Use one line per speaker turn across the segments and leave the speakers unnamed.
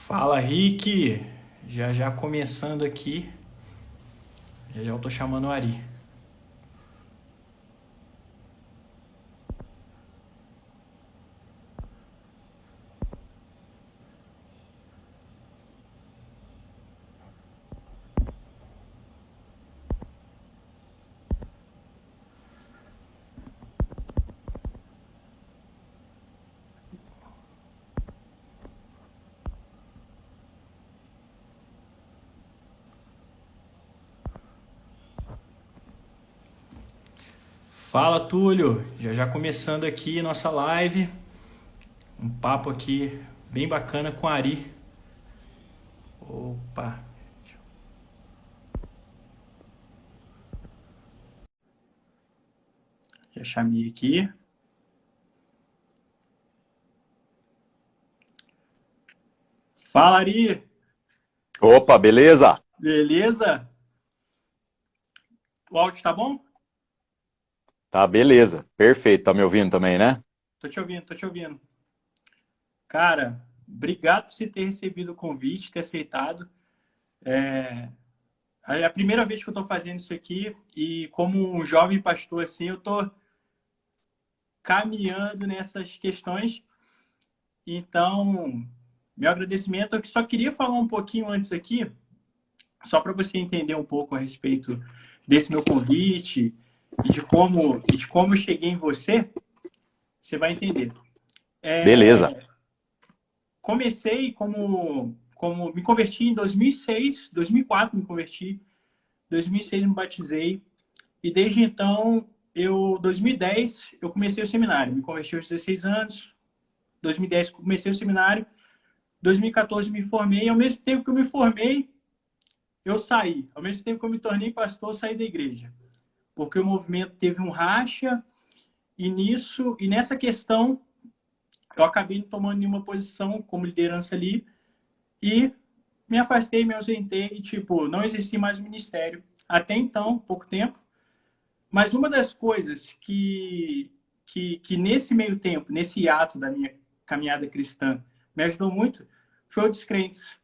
Fala, Rick! Já já começando aqui. Já já eu tô chamando o Ari. Fala, Túlio! Já já começando aqui nossa live. Um papo aqui bem bacana com o Ari. Opa! Já chamei aqui. Fala, Ari!
Opa, beleza?
Beleza? O áudio tá bom?
Tá, beleza. Perfeito. Tá me ouvindo também, né?
Tô te ouvindo, tô te ouvindo. Cara, obrigado por você ter recebido o convite, ter aceitado. É a primeira vez que eu tô fazendo isso aqui e como um jovem pastor assim, eu tô caminhando nessas questões. Então, meu agradecimento. Eu só queria falar um pouquinho antes aqui, só para você entender um pouco a respeito desse meu convite e de como eu cheguei em você, você vai entender.
Beleza.
Comecei como me converti em 2006, 2004 me converti, 2006 me batizei e desde então 2010 eu comecei o seminário, me converti aos 16 anos, 2010 comecei o seminário, 2014 me formei, e ao mesmo tempo que eu me formei, eu saí. Ao mesmo tempo que eu me tornei pastor, eu saí da igreja. Porque o movimento teve um racha, e nessa questão, eu acabei não tomando nenhuma posição como liderança ali, e me afastei, me ausentei, e tipo, não exerci mais o ministério. Até então, pouco tempo. Mas uma das coisas que nesse meio tempo, nesse hiato da minha caminhada cristã, me ajudou muito, foi o Descrentes.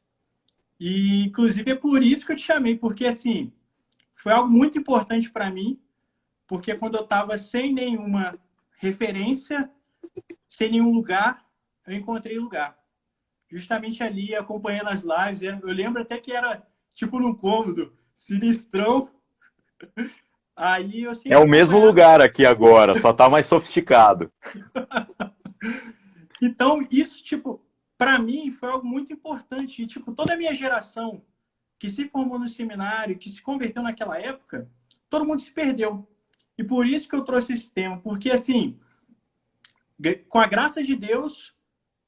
E, inclusive, é por isso que eu te chamei, porque, assim, foi algo muito importante para mim, porque quando eu estava sem nenhuma referência, sem nenhum lugar, eu encontrei lugar. Justamente ali, acompanhando as lives, eu lembro até que era, tipo, num cômodo, sinistrão. Aí eu
É
sempre
o mesmo
acompanhava.
lugar aqui agora, só tá mais sofisticado.
Então, isso, tipo, para mim foi algo muito importante. E, tipo, toda a minha geração que se formou no seminário, que se converteu naquela época, todo mundo se perdeu. E por isso que eu trouxe esse tema, porque assim, com a graça de Deus,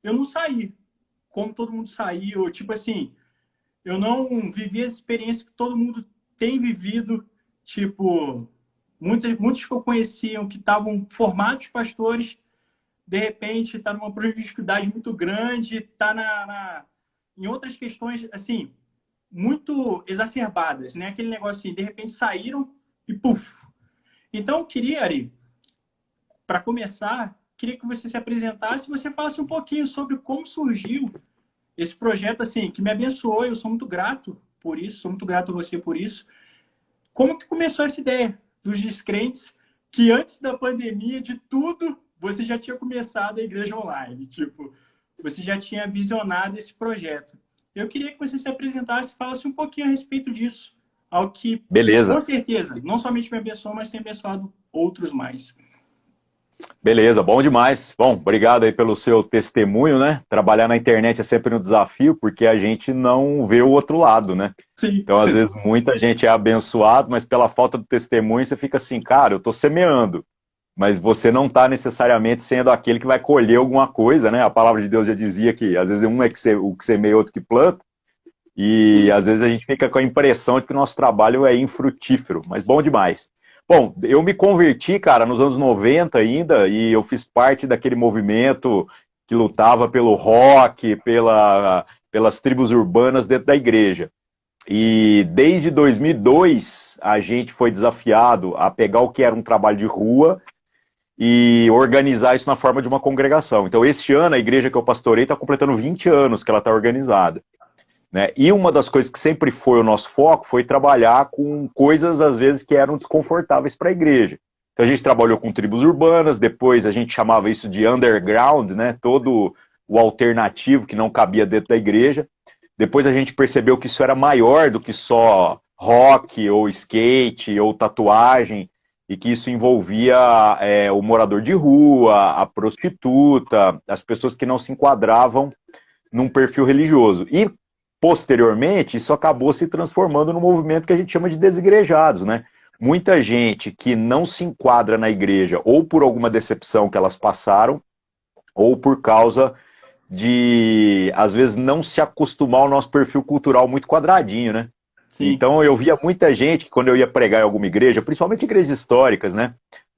eu não saí como todo mundo saiu, tipo assim, eu não vivi as experiências que todo mundo tem vivido, tipo, muitos que eu conheciam que estavam formados pastores, de repente está numa promiscuidade muito grande, está em outras questões, assim, muito exacerbadas, né? Aquele negócio assim, de repente saíram e puf. Então, eu queria, Ari, para começar, queria que você se apresentasse e você falasse um pouquinho sobre como surgiu esse projeto, assim, que me abençoou. Eu sou muito grato por isso, sou muito grato a você por isso. Como que começou essa ideia dos descrentes, que antes da pandemia, de tudo, você já tinha começado a igreja online, tipo, você já tinha visionado esse projeto. Eu queria que você se apresentasse e falasse um pouquinho a respeito disso, ao que, com
Beleza.
certeza, não somente me abençoou, mas tem abençoado outros mais.
Beleza, bom demais. Bom, obrigado aí pelo seu testemunho, né? Trabalhar na internet é sempre um desafio, porque a gente não vê o outro lado, né?
Sim,
Então, às vezes, muita gente é abençoado, mas pela falta do testemunho, você fica assim, cara, eu tô semeando, mas você não está necessariamente sendo aquele que vai colher alguma coisa, né? A palavra de Deus já dizia que às vezes um é o que semeia, outro que planta, e às vezes a gente fica com a impressão de que o nosso trabalho é infrutífero, mas bom demais. Bom, eu me converti, cara, nos anos 90 ainda, e eu fiz parte daquele movimento que lutava pelo rock, pelas tribos urbanas dentro da igreja. E desde 2002 a gente foi desafiado a pegar o que era um trabalho de rua e organizar isso na forma de uma congregação. Então, este ano, a igreja que eu pastorei está completando 20 anos que ela está organizada, né? E uma das coisas que sempre foi o nosso foco foi trabalhar com coisas, às vezes, que eram desconfortáveis para a igreja. Então, a gente trabalhou com tribos urbanas, depois a gente chamava isso de underground, né? Todo o alternativo que não cabia dentro da igreja. Depois a gente percebeu que isso era maior do que só rock, ou skate, ou tatuagem, e que isso envolvia o morador de rua, a prostituta, as pessoas que não se enquadravam num perfil religioso. E, posteriormente, isso acabou se transformando num movimento que a gente chama de desigrejados, né? Muita gente que não se enquadra na igreja, ou por alguma decepção que elas passaram, ou por causa de, às vezes, não se acostumar ao nosso perfil cultural muito quadradinho, né?
Sim.
Então eu via muita gente que quando eu ia pregar em alguma igreja, principalmente igrejas históricas, né?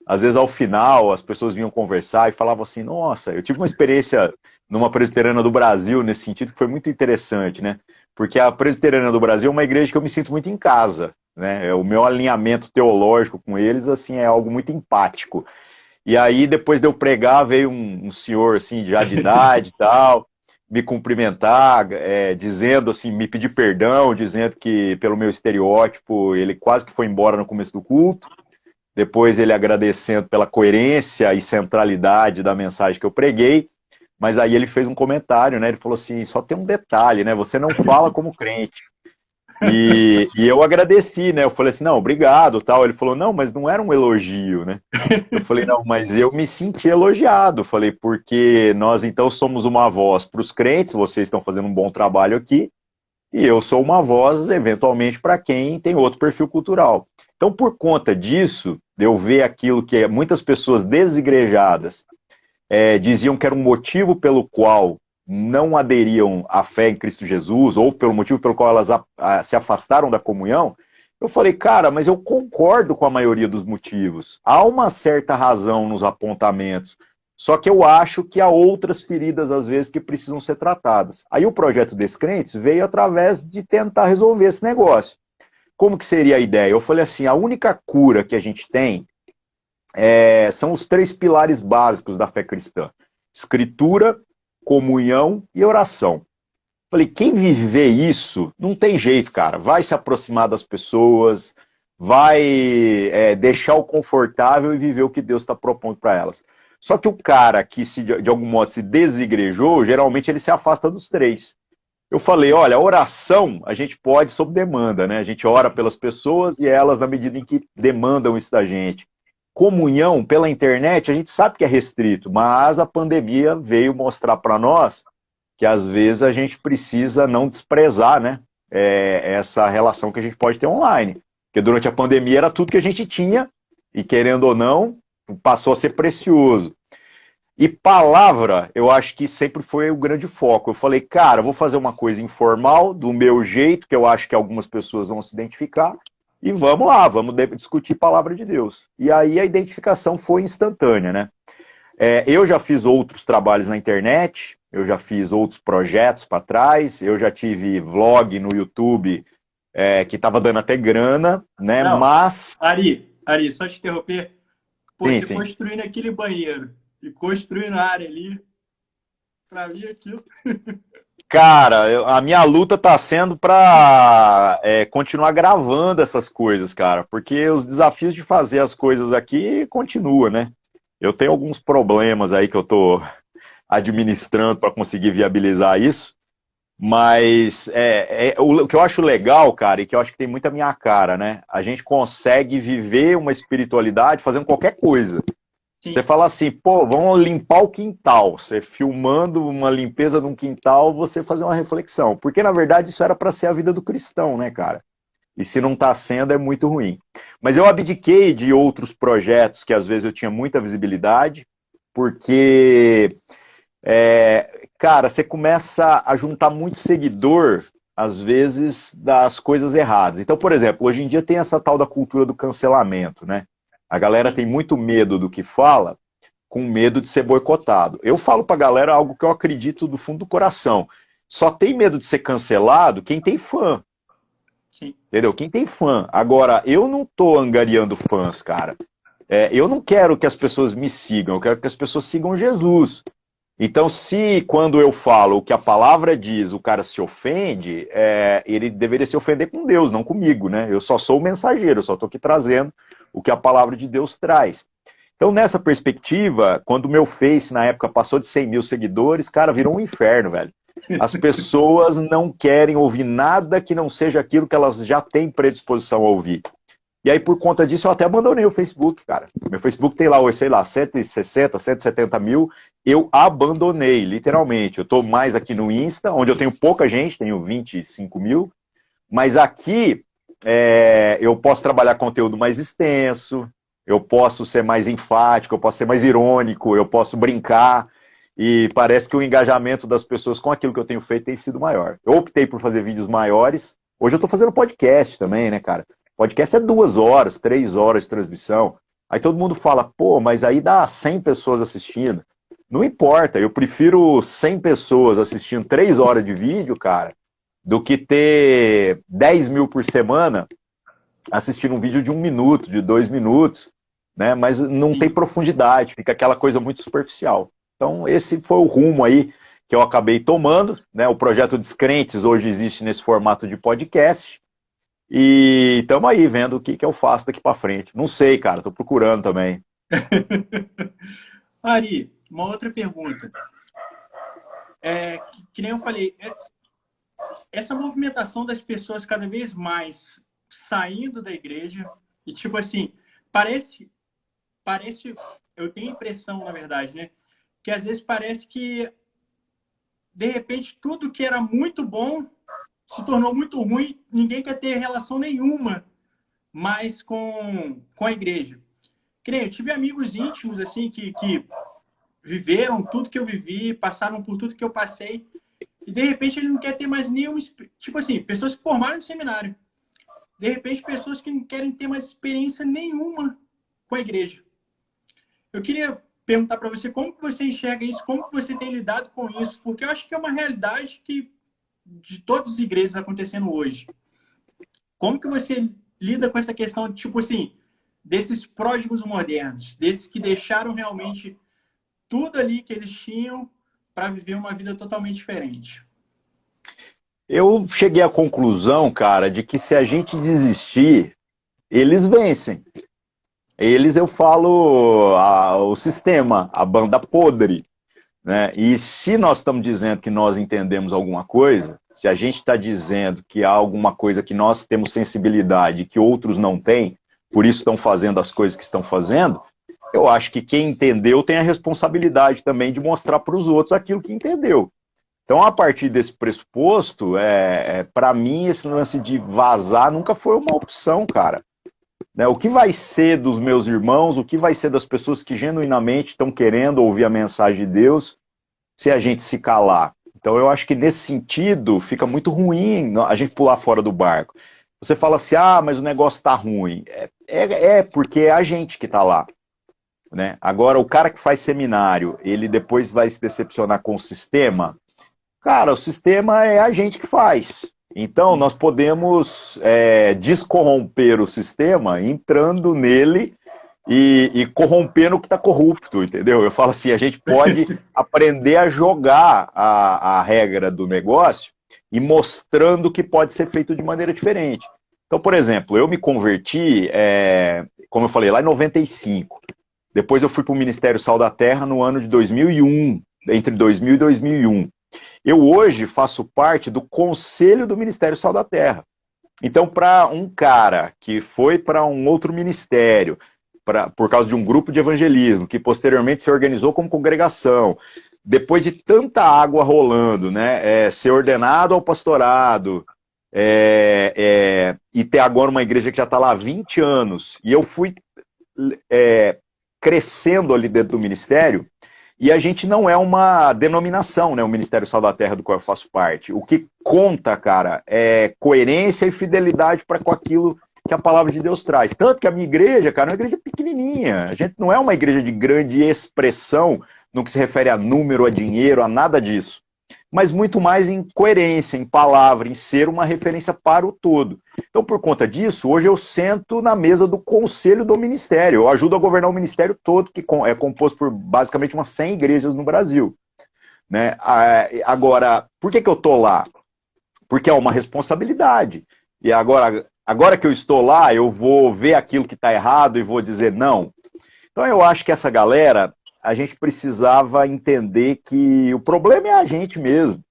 Às vezes ao final as pessoas vinham conversar e falavam assim, nossa, eu tive uma experiência numa presbiteriana do Brasil nesse sentido que foi muito interessante, né? Porque a presbiteriana do Brasil é uma igreja que eu me sinto muito em casa, né? O meu alinhamento teológico com eles, assim, é algo muito empático. E aí, depois de eu pregar, veio um senhor, assim, já de idade e tal, me cumprimentar, dizendo, assim, me pedir perdão, dizendo que, pelo meu estereótipo, ele quase que foi embora no começo do culto. Depois ele agradecendo pela coerência e centralidade da mensagem que eu preguei. Mas aí ele fez um comentário, né? Ele falou assim, só tem um detalhe, né? Você não fala como crente. E eu agradeci, né? Eu falei assim, não, obrigado, tal. Ele falou, não, mas não era um elogio, né? Eu falei, não, mas eu me senti elogiado. Eu falei, porque nós então somos uma voz para os crentes, vocês estão fazendo um bom trabalho aqui, e eu sou uma voz, eventualmente, para quem tem outro perfil cultural. Então, por conta disso, de eu ver aquilo que muitas pessoas desigrejadas diziam que era um motivo pelo qual não aderiam à fé em Cristo Jesus, ou pelo motivo pelo qual elas se afastaram da comunhão, eu falei, cara, mas eu concordo com a maioria dos motivos. Há uma certa razão nos apontamentos, só que eu acho que há outras feridas, às vezes, que precisam ser tratadas. Aí o projeto Descrentes veio através de tentar resolver esse negócio. Como que seria a ideia? Eu falei assim, a única cura que a gente tem são os 3 pilares básicos da fé cristã: escritura, comunhão e oração. Falei, quem viver isso, não tem jeito, cara. Vai se aproximar das pessoas, vai deixar o confortável e viver o que Deus está propondo para elas. Só que o cara que de algum modo se desigrejou, geralmente ele se afasta dos 3. Eu falei, olha, a oração a gente pode sob demanda, né? A gente ora pelas pessoas e elas, na medida em que demandam isso da gente. Comunhão pela internet, a gente sabe que é restrito, mas a pandemia veio mostrar para nós que às vezes a gente precisa não desprezar, né, essa relação que a gente pode ter online. Porque durante a pandemia era tudo que a gente tinha, e querendo ou não, passou a ser precioso. E palavra, eu acho que sempre foi o grande foco. Eu falei, cara, vou fazer uma coisa informal, do meu jeito, que eu acho que algumas pessoas vão se identificar, e vamos lá, vamos discutir palavra de Deus. E aí a identificação foi instantânea, né? Eu já fiz outros trabalhos na internet, eu já fiz outros projetos para trás, eu já tive vlog no YouTube que estava dando até grana, né?
Não,
Mas...
Ari, só te interromper. Pô,
Sim,
você
sim.
construindo aquele banheiro e construindo a área ali, pra mim aquilo.
Cara, a minha luta tá sendo para continuar gravando essas coisas, cara, porque os desafios de fazer as coisas aqui continuam, né? Eu tenho alguns problemas aí que eu tô administrando para conseguir viabilizar isso, mas o que eu acho legal, cara, e que eu acho que tem muita minha cara, né? A gente consegue viver uma espiritualidade fazendo qualquer coisa. Você
Sim.
fala assim, pô, vamos limpar o quintal. Você filmando uma limpeza de um quintal, você fazer uma reflexão. Porque, na verdade, isso era para ser a vida do cristão, né, cara? E se não está sendo, é muito ruim. Mas eu abdiquei de outros projetos que às vezes eu tinha muita visibilidade, porque, cara, você começa a juntar muito seguidor, às vezes, das coisas erradas. Então, por exemplo, hoje em dia tem essa tal da cultura do cancelamento, né? A galera tem muito medo do que fala, com medo de ser boicotado. Eu falo pra galera algo que eu acredito do fundo do coração. Só tem medo de ser cancelado quem tem fã.
Sim.
Entendeu? Quem tem fã. Agora, eu não tô angariando fãs, cara. Eu não quero que as pessoas me sigam, eu quero que as pessoas sigam Jesus. Então, se quando eu falo o que a palavra diz, o cara se ofende, ele deveria se ofender com Deus, não comigo, né? Eu só sou o mensageiro, eu só estou aqui trazendo o que a palavra de Deus traz. Então, nessa perspectiva, quando o meu Face, na época, passou de 100 mil seguidores, cara, virou um inferno, velho. As pessoas não querem ouvir nada que não seja aquilo que elas já têm predisposição a ouvir. E aí, por conta disso, eu até abandonei o Facebook, cara. Meu Facebook tem lá, sei lá, 160, 170 mil. Eu abandonei, literalmente. Eu tô mais aqui no Insta, onde eu tenho pouca gente, tenho 25 mil. Mas aqui, eu posso trabalhar conteúdo mais extenso, eu posso ser mais enfático, eu posso ser mais irônico, eu posso brincar. E parece que o engajamento das pessoas com aquilo que eu tenho feito tem sido maior. Eu optei por fazer vídeos maiores. Hoje eu tô fazendo podcast também, né, cara? Podcast é 2 horas, 3 horas de transmissão. Aí todo mundo fala, pô, mas aí dá 100 pessoas assistindo. Não importa, eu prefiro 100 pessoas assistindo 3 horas de vídeo, cara, do que ter 10 mil por semana assistindo um vídeo de 1 minuto, de 2 minutos, né? Mas não tem profundidade, fica aquela coisa muito superficial. Então esse foi o rumo aí que eu acabei tomando, né? O projeto Descrentes hoje existe nesse formato de podcast. E estamos aí vendo o que eu faço daqui para frente. Não sei, cara, estou procurando também.
Ari, uma outra pergunta. Que nem eu falei, essa movimentação das pessoas cada vez mais saindo da igreja e tipo assim, parece, eu tenho a impressão, na verdade, né, que às vezes parece que de repente tudo que era muito bom se tornou muito ruim, ninguém quer ter relação nenhuma mais com a igreja. Eu tive amigos íntimos assim que viveram tudo que eu vivi, passaram por tudo que eu passei, e de repente ele não quer ter mais nenhum... Tipo assim, pessoas que formaram no seminário. De repente, pessoas que não querem ter mais experiência nenhuma com a igreja. Eu queria perguntar para você como que você enxerga isso, como que você tem lidado com isso, porque eu acho que é uma realidade que de todas as igrejas acontecendo hoje. Como que você lida com essa questão, tipo assim, desses pródigos modernos, desses que deixaram realmente tudo ali que eles tinham para viver uma vida totalmente diferente?
Eu cheguei à conclusão, cara, de que se a gente desistir, eles vencem. Eles, eu falo, o sistema, a banda podre. Né? E se nós estamos dizendo que nós entendemos alguma coisa, se a gente está dizendo que há alguma coisa que nós temos sensibilidade que outros não têm, por isso estão fazendo as coisas que estão fazendo, eu acho que quem entendeu tem a responsabilidade também de mostrar para os outros aquilo que entendeu. Então, a partir desse pressuposto, para mim, esse lance de vazar nunca foi uma opção, cara. Né? O que vai ser dos meus irmãos, o que vai ser das pessoas que genuinamente estão querendo ouvir a mensagem de Deus, se a gente se calar? Então eu acho que nesse sentido fica muito ruim a gente pular fora do barco. Você fala assim, mas o negócio está ruim. Porque é a gente que está lá. Né? Agora, o cara que faz seminário, ele depois vai se decepcionar com o sistema. Cara, o sistema é a gente que faz. Então, nós podemos descorromper o sistema entrando nele e corrompendo o que está corrupto, entendeu? Eu falo assim, a gente pode aprender a jogar a regra do negócio e mostrando que pode ser feito de maneira diferente. Então, por exemplo, eu me converti, como eu falei, lá em 95. Depois eu fui para o Ministério Sal da Terra no ano de 2001, entre 2000 e 2001. Eu hoje faço parte do Conselho do Ministério Sal da Terra. Então, para um cara que foi para um outro ministério, por causa de um grupo de evangelismo, que posteriormente se organizou como congregação, depois de tanta água rolando, né, ser ordenado ao pastorado, e ter agora uma igreja que já está lá há 20 anos, e eu fui crescendo ali dentro do ministério, e a gente não é uma denominação, né, o Ministério Sal da Terra do qual eu faço parte. O que conta, cara, é coerência e fidelidade para com aquilo que a palavra de Deus traz. Tanto que a minha igreja, cara, é uma igreja pequenininha. A gente não é uma igreja de grande expressão no que se refere a número, a dinheiro, a nada disso. mas muito mais em coerência, em palavra, em ser uma referência para o todo. Então, por conta disso, hoje eu sento na mesa do conselho do ministério, eu ajudo a governar o ministério todo, que é composto por basicamente umas 100 igrejas no Brasil. Né? Agora, por que eu estou lá? Porque é uma responsabilidade. E agora que eu estou lá, eu vou ver aquilo que está errado e vou dizer não. Então eu acho que essa galera, a gente precisava entender que o problema é a gente mesmo.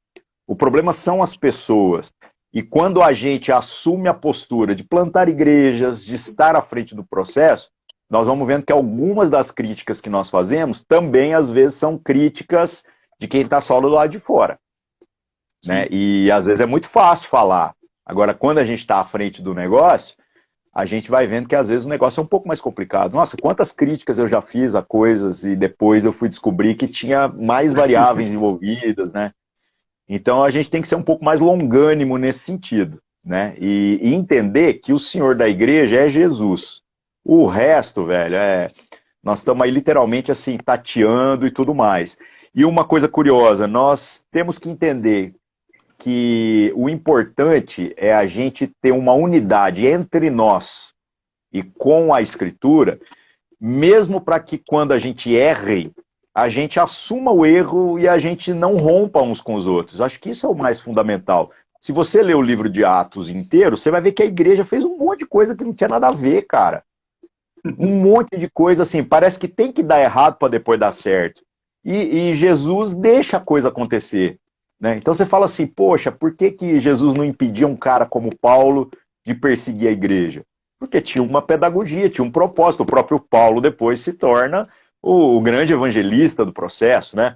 O problema são as pessoas. E quando a gente assume a postura de plantar igrejas, de estar à frente do processo, nós vamos vendo que algumas das críticas que nós fazemos também, às vezes, são críticas de quem está só do lado de fora. Né? E às vezes é muito fácil falar. Agora, quando a gente está à frente do negócio, a gente vai vendo que às vezes o negócio é um pouco mais complicado. Nossa, quantas críticas eu já fiz a coisas e depois eu fui descobrir que tinha mais variáveis envolvidas, né? Então a gente tem que ser um pouco mais longânimo nesse sentido, né? E entender que o Senhor da igreja é Jesus. O resto, velho, nós estamos aí literalmente assim, tateando e tudo mais. E uma coisa curiosa, nós temos que entender que o importante é a gente ter uma unidade entre nós e com a Escritura, mesmo para que quando a gente erre, a gente assuma o erro e a gente não rompa uns com os outros. Acho que isso é o mais fundamental. Se você ler o livro de Atos inteiro, você vai ver que a igreja fez um monte de coisa que não tinha nada a ver, cara. Um monte de coisa assim, parece que tem que dar errado para depois dar certo. E Jesus deixa a coisa acontecer. Né? Então você fala assim, poxa, por que Jesus não impedia um cara como Paulo de perseguir a igreja? Porque tinha uma pedagogia, tinha um propósito. O próprio Paulo depois se torna o grande evangelista do processo. Né?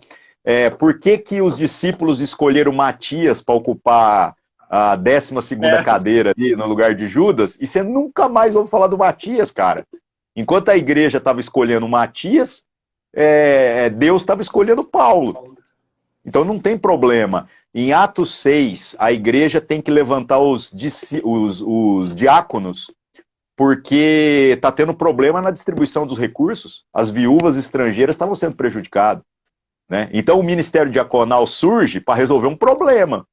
Por que os discípulos escolheram Matias para ocupar a 12ª cadeira ali no lugar de Judas? E você nunca mais ouve falar do Matias, cara. Enquanto a igreja estava escolhendo Matias, Deus estava escolhendo Paulo. Então não tem problema. Em Atos 6, a igreja tem que levantar os diáconos, porque está tendo problema na distribuição dos recursos. As viúvas estrangeiras estavam sendo prejudicadas. Né? Então o ministério diaconal surge para resolver um problema.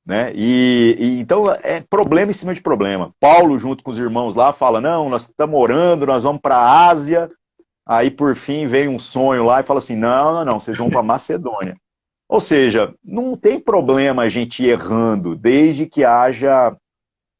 Né? Então é problema em cima de problema. Paulo, junto com os irmãos lá, fala, não, nós estamos orando, nós vamos para a Ásia. Aí por fim vem um sonho lá e fala assim, não, vocês vão para Macedônia. Ou seja, não tem problema a gente ir errando, desde que haja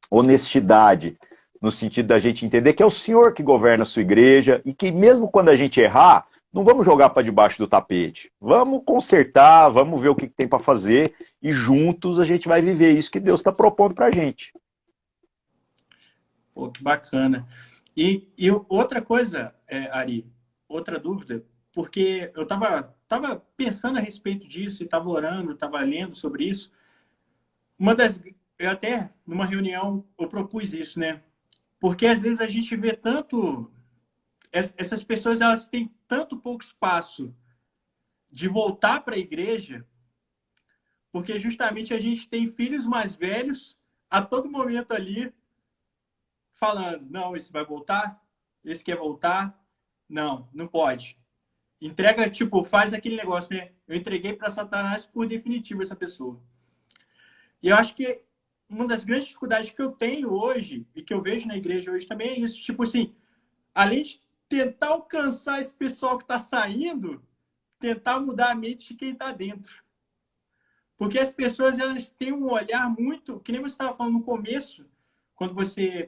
honestidade, no sentido da gente entender que é o Senhor que governa a sua igreja e que mesmo quando a gente errar, não vamos jogar para debaixo do tapete. Vamos consertar, vamos ver o que tem para fazer e juntos a gente vai viver isso que Deus está propondo para a gente.
Pô, que bacana. E outra coisa, Ari, outra dúvida, porque eu estava pensando a respeito disso, e estava orando, estava lendo sobre isso. Eu até, numa reunião, eu propus isso, né? Porque às vezes a gente vê tanto... Essas pessoas, elas têm tanto pouco espaço de voltar para a igreja, porque justamente a gente tem filhos mais velhos a todo momento ali falando, não, esse vai voltar, esse quer voltar, não pode. Entrega, tipo, faz aquele negócio, né? Eu entreguei para Satanás por definitivo essa pessoa. E eu acho que uma das grandes dificuldades que eu tenho hoje, e que eu vejo na igreja hoje também, é isso. Tipo assim, além de tentar alcançar esse pessoal que está saindo, tentar mudar a mente de quem está dentro. Porque as pessoas, elas têm um olhar muito... Que nem você estava falando no começo, quando você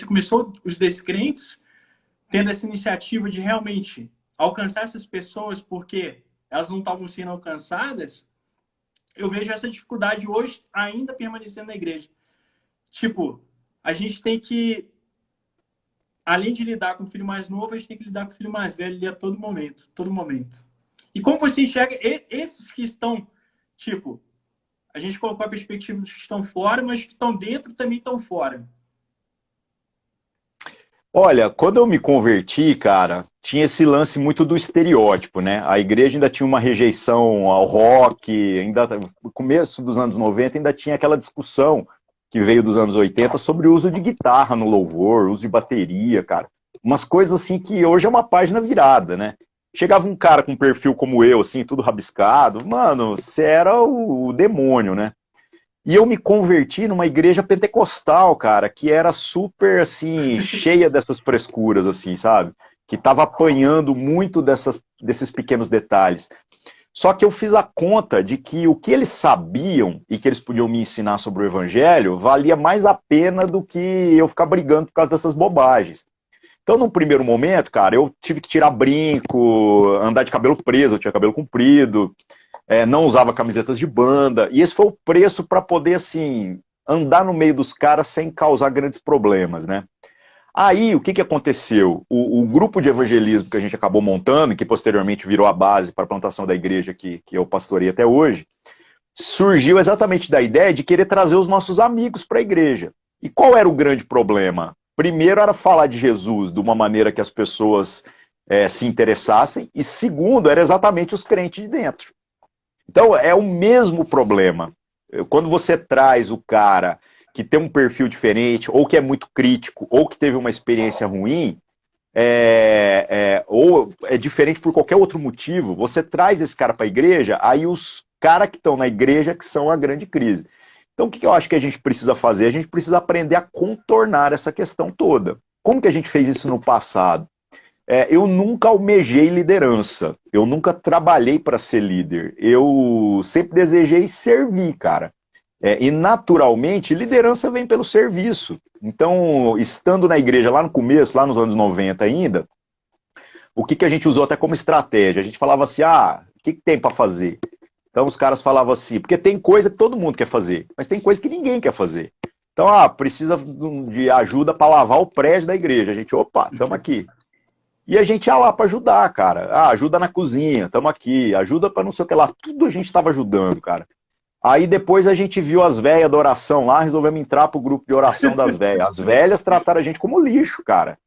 começou os descrentes, tendo essa iniciativa de realmente alcançar essas pessoas porque elas não estavam sendo alcançadas, eu vejo essa dificuldade hoje ainda permanecendo na igreja. Tipo, a gente tem que, além de lidar com o filho mais novo, a gente tem que lidar com o filho mais velho ali a todo momento, todo momento. E como você enxerga esses que estão, tipo, a gente colocou a perspectiva dos que estão fora, mas os que estão dentro também estão fora.
Olha, quando eu me converti, cara, tinha esse lance muito do estereótipo, né? A igreja ainda tinha uma rejeição ao rock, ainda no começo dos anos 90 ainda tinha aquela discussão que veio dos anos 80 sobre o uso de guitarra no louvor, uso de bateria, cara. Umas coisas assim que hoje é uma página virada, né? Chegava um cara com um perfil como eu, assim, tudo rabiscado, mano, você era o demônio, né? E eu me converti numa igreja pentecostal, cara, que era super, assim, cheia dessas frescuras, assim, sabe? Que tava apanhando muito desses pequenos detalhes. Só que eu fiz a conta de que o que eles sabiam e que eles podiam me ensinar sobre o evangelho valia mais a pena do que eu ficar brigando por causa dessas bobagens. Então, num primeiro momento, cara, eu tive que tirar brinco, andar de cabelo preso, eu tinha cabelo comprido, não usava camisetas de banda, e esse foi o preço para poder, assim, andar no meio dos caras sem causar grandes problemas, né? Aí, o que, que aconteceu? O grupo de evangelismo que a gente acabou montando, que posteriormente virou a base para a plantação da igreja que eu pastorei até hoje, surgiu exatamente da ideia de querer trazer os nossos amigos para a igreja. E qual era o grande problema? Primeiro era falar de Jesus de uma maneira que as pessoas se interessassem, e segundo, era exatamente os crentes de dentro. Então, é o mesmo problema. Quando você traz o cara que tem um perfil diferente, ou que é muito crítico, ou que teve uma experiência ruim, ou é diferente por qualquer outro motivo, você traz esse cara para a igreja, aí os caras que estão na igreja que são a grande crise. Então, o que eu acho que a gente precisa fazer? A gente precisa aprender a contornar essa questão toda. Como que a gente fez isso no passado? Eu nunca almejei liderança, eu nunca trabalhei para ser líder, eu sempre desejei servir, cara. E naturalmente, liderança vem pelo serviço. Então, estando na igreja lá no começo, lá nos anos 90 ainda, o que a gente usou até como estratégia? A gente falava assim, o que tem para fazer? Então os caras falavam assim, porque tem coisa que todo mundo quer fazer, mas tem coisa que ninguém quer fazer. Então, precisa de ajuda para lavar o prédio da igreja. A gente, opa, estamos aqui. E a gente ia lá para ajudar, cara. Ajuda na cozinha, estamos aqui. Ajuda para não sei o que lá. Tudo a gente estava ajudando, cara. Aí depois a gente viu as velhas da oração lá, resolvemos entrar pro grupo de oração das velhas. As velhas trataram a gente como lixo, cara.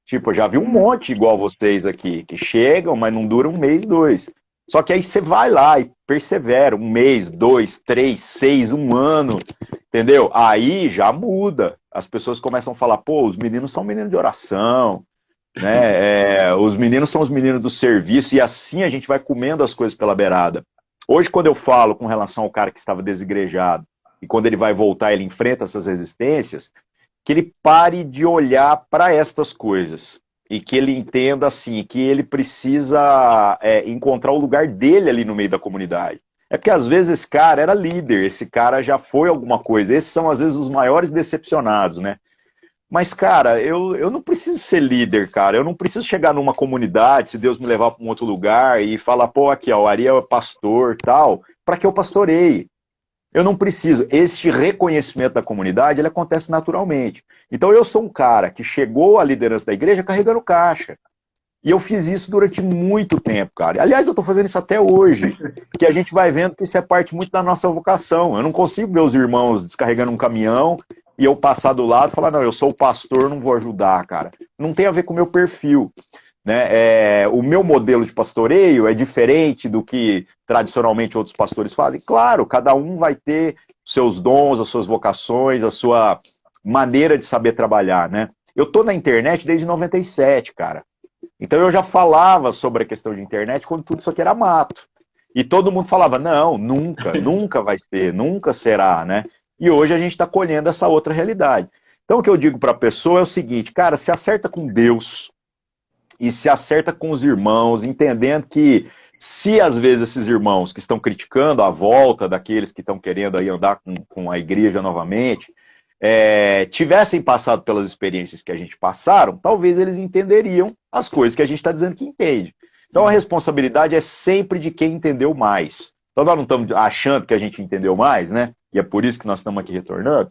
Tipo, eu já vi um monte igual vocês aqui, que chegam, mas não duram um mês, dois. Só que aí você vai lá e persevera, um mês, dois, três, seis, um ano, entendeu? Aí já muda. As pessoas começam a falar, pô, os meninos são meninos de oração, né? Os meninos são os meninos do serviço, e assim a gente vai comendo as coisas pela beirada. Hoje, quando eu falo com relação ao cara que estava desigrejado, e quando ele vai voltar, ele enfrenta essas resistências, que ele pare de olhar para estas coisas e que ele entenda assim que ele precisa encontrar o lugar dele ali no meio da comunidade. É porque às vezes esse cara era líder, esse cara já foi alguma coisa. Esses são às vezes os maiores decepcionados, né? Mas, cara, eu não preciso ser líder, cara. Eu não preciso chegar numa comunidade, se Deus me levar para um outro lugar e falar, pô, aqui, ó, o Ari é pastor e tal, para que eu pastoreie. Eu não preciso. Este reconhecimento da comunidade, ele acontece naturalmente. Então eu sou um cara que chegou à liderança da igreja carregando caixa. E eu fiz isso durante muito tempo, cara. Aliás, eu estou fazendo isso até hoje, que a gente vai vendo que isso é parte muito da nossa vocação. Eu não consigo ver os irmãos descarregando um caminhão e eu passar do lado e falar, não, eu sou o pastor, não vou ajudar, cara. Não tem a ver com o meu perfil. Né? O meu modelo de pastoreio é diferente do que tradicionalmente outros pastores fazem. Claro, cada um vai ter seus dons, as suas vocações, a sua maneira de saber trabalhar, né? Eu tô na internet desde 97, cara. Então eu já falava sobre a questão de internet quando tudo isso aqui era mato. E todo mundo falava, não, nunca, nunca vai ser, nunca será, né? E hoje a gente está colhendo essa outra realidade. Então o que eu digo para a pessoa é o seguinte, cara, se acerta com Deus, e se acerta com os irmãos, entendendo que se às vezes esses irmãos que estão criticando a volta daqueles que estão querendo aí andar com a igreja novamente, tivessem passado pelas experiências que a gente passaram, talvez eles entenderiam as coisas que a gente está dizendo que entende. Então a responsabilidade é sempre de quem entendeu mais. Então nós não estamos achando que a gente entendeu mais, né? E é por isso que nós estamos aqui retornando.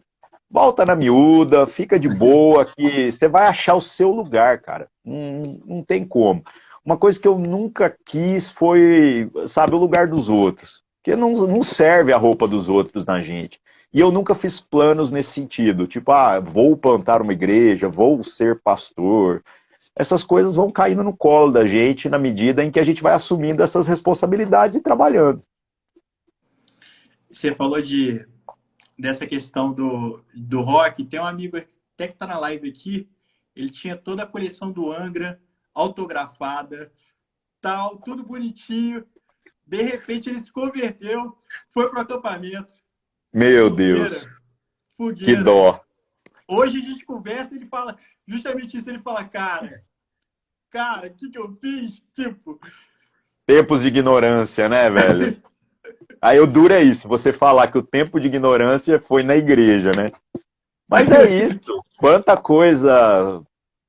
Volta na miúda, fica de boa, que você vai achar o seu lugar, cara. Não tem como. Uma coisa que eu nunca quis foi, sabe, o lugar dos outros. Porque não serve a roupa dos outros na gente. E eu nunca fiz planos nesse sentido. Tipo, vou plantar uma igreja, vou ser pastor. Essas coisas vão caindo no colo da gente na medida em que a gente vai assumindo essas responsabilidades e trabalhando.
Você falou dessa questão do rock. Tem um amigo até que está na live aqui, ele tinha toda a coleção do Angra autografada, tal, tudo bonitinho. De repente ele se converteu, foi pro acampamento.
Meu Deus,
Fogueira,
que
fogueira.
dó.
Hoje a gente conversa e ele fala justamente isso. Ele fala, cara, o que que eu fiz? Tipo,
Tempos de ignorância, né, velho? Aí o duro é isso, você falar que o tempo de ignorância foi na igreja, né? Mas é isso. Quanta coisa,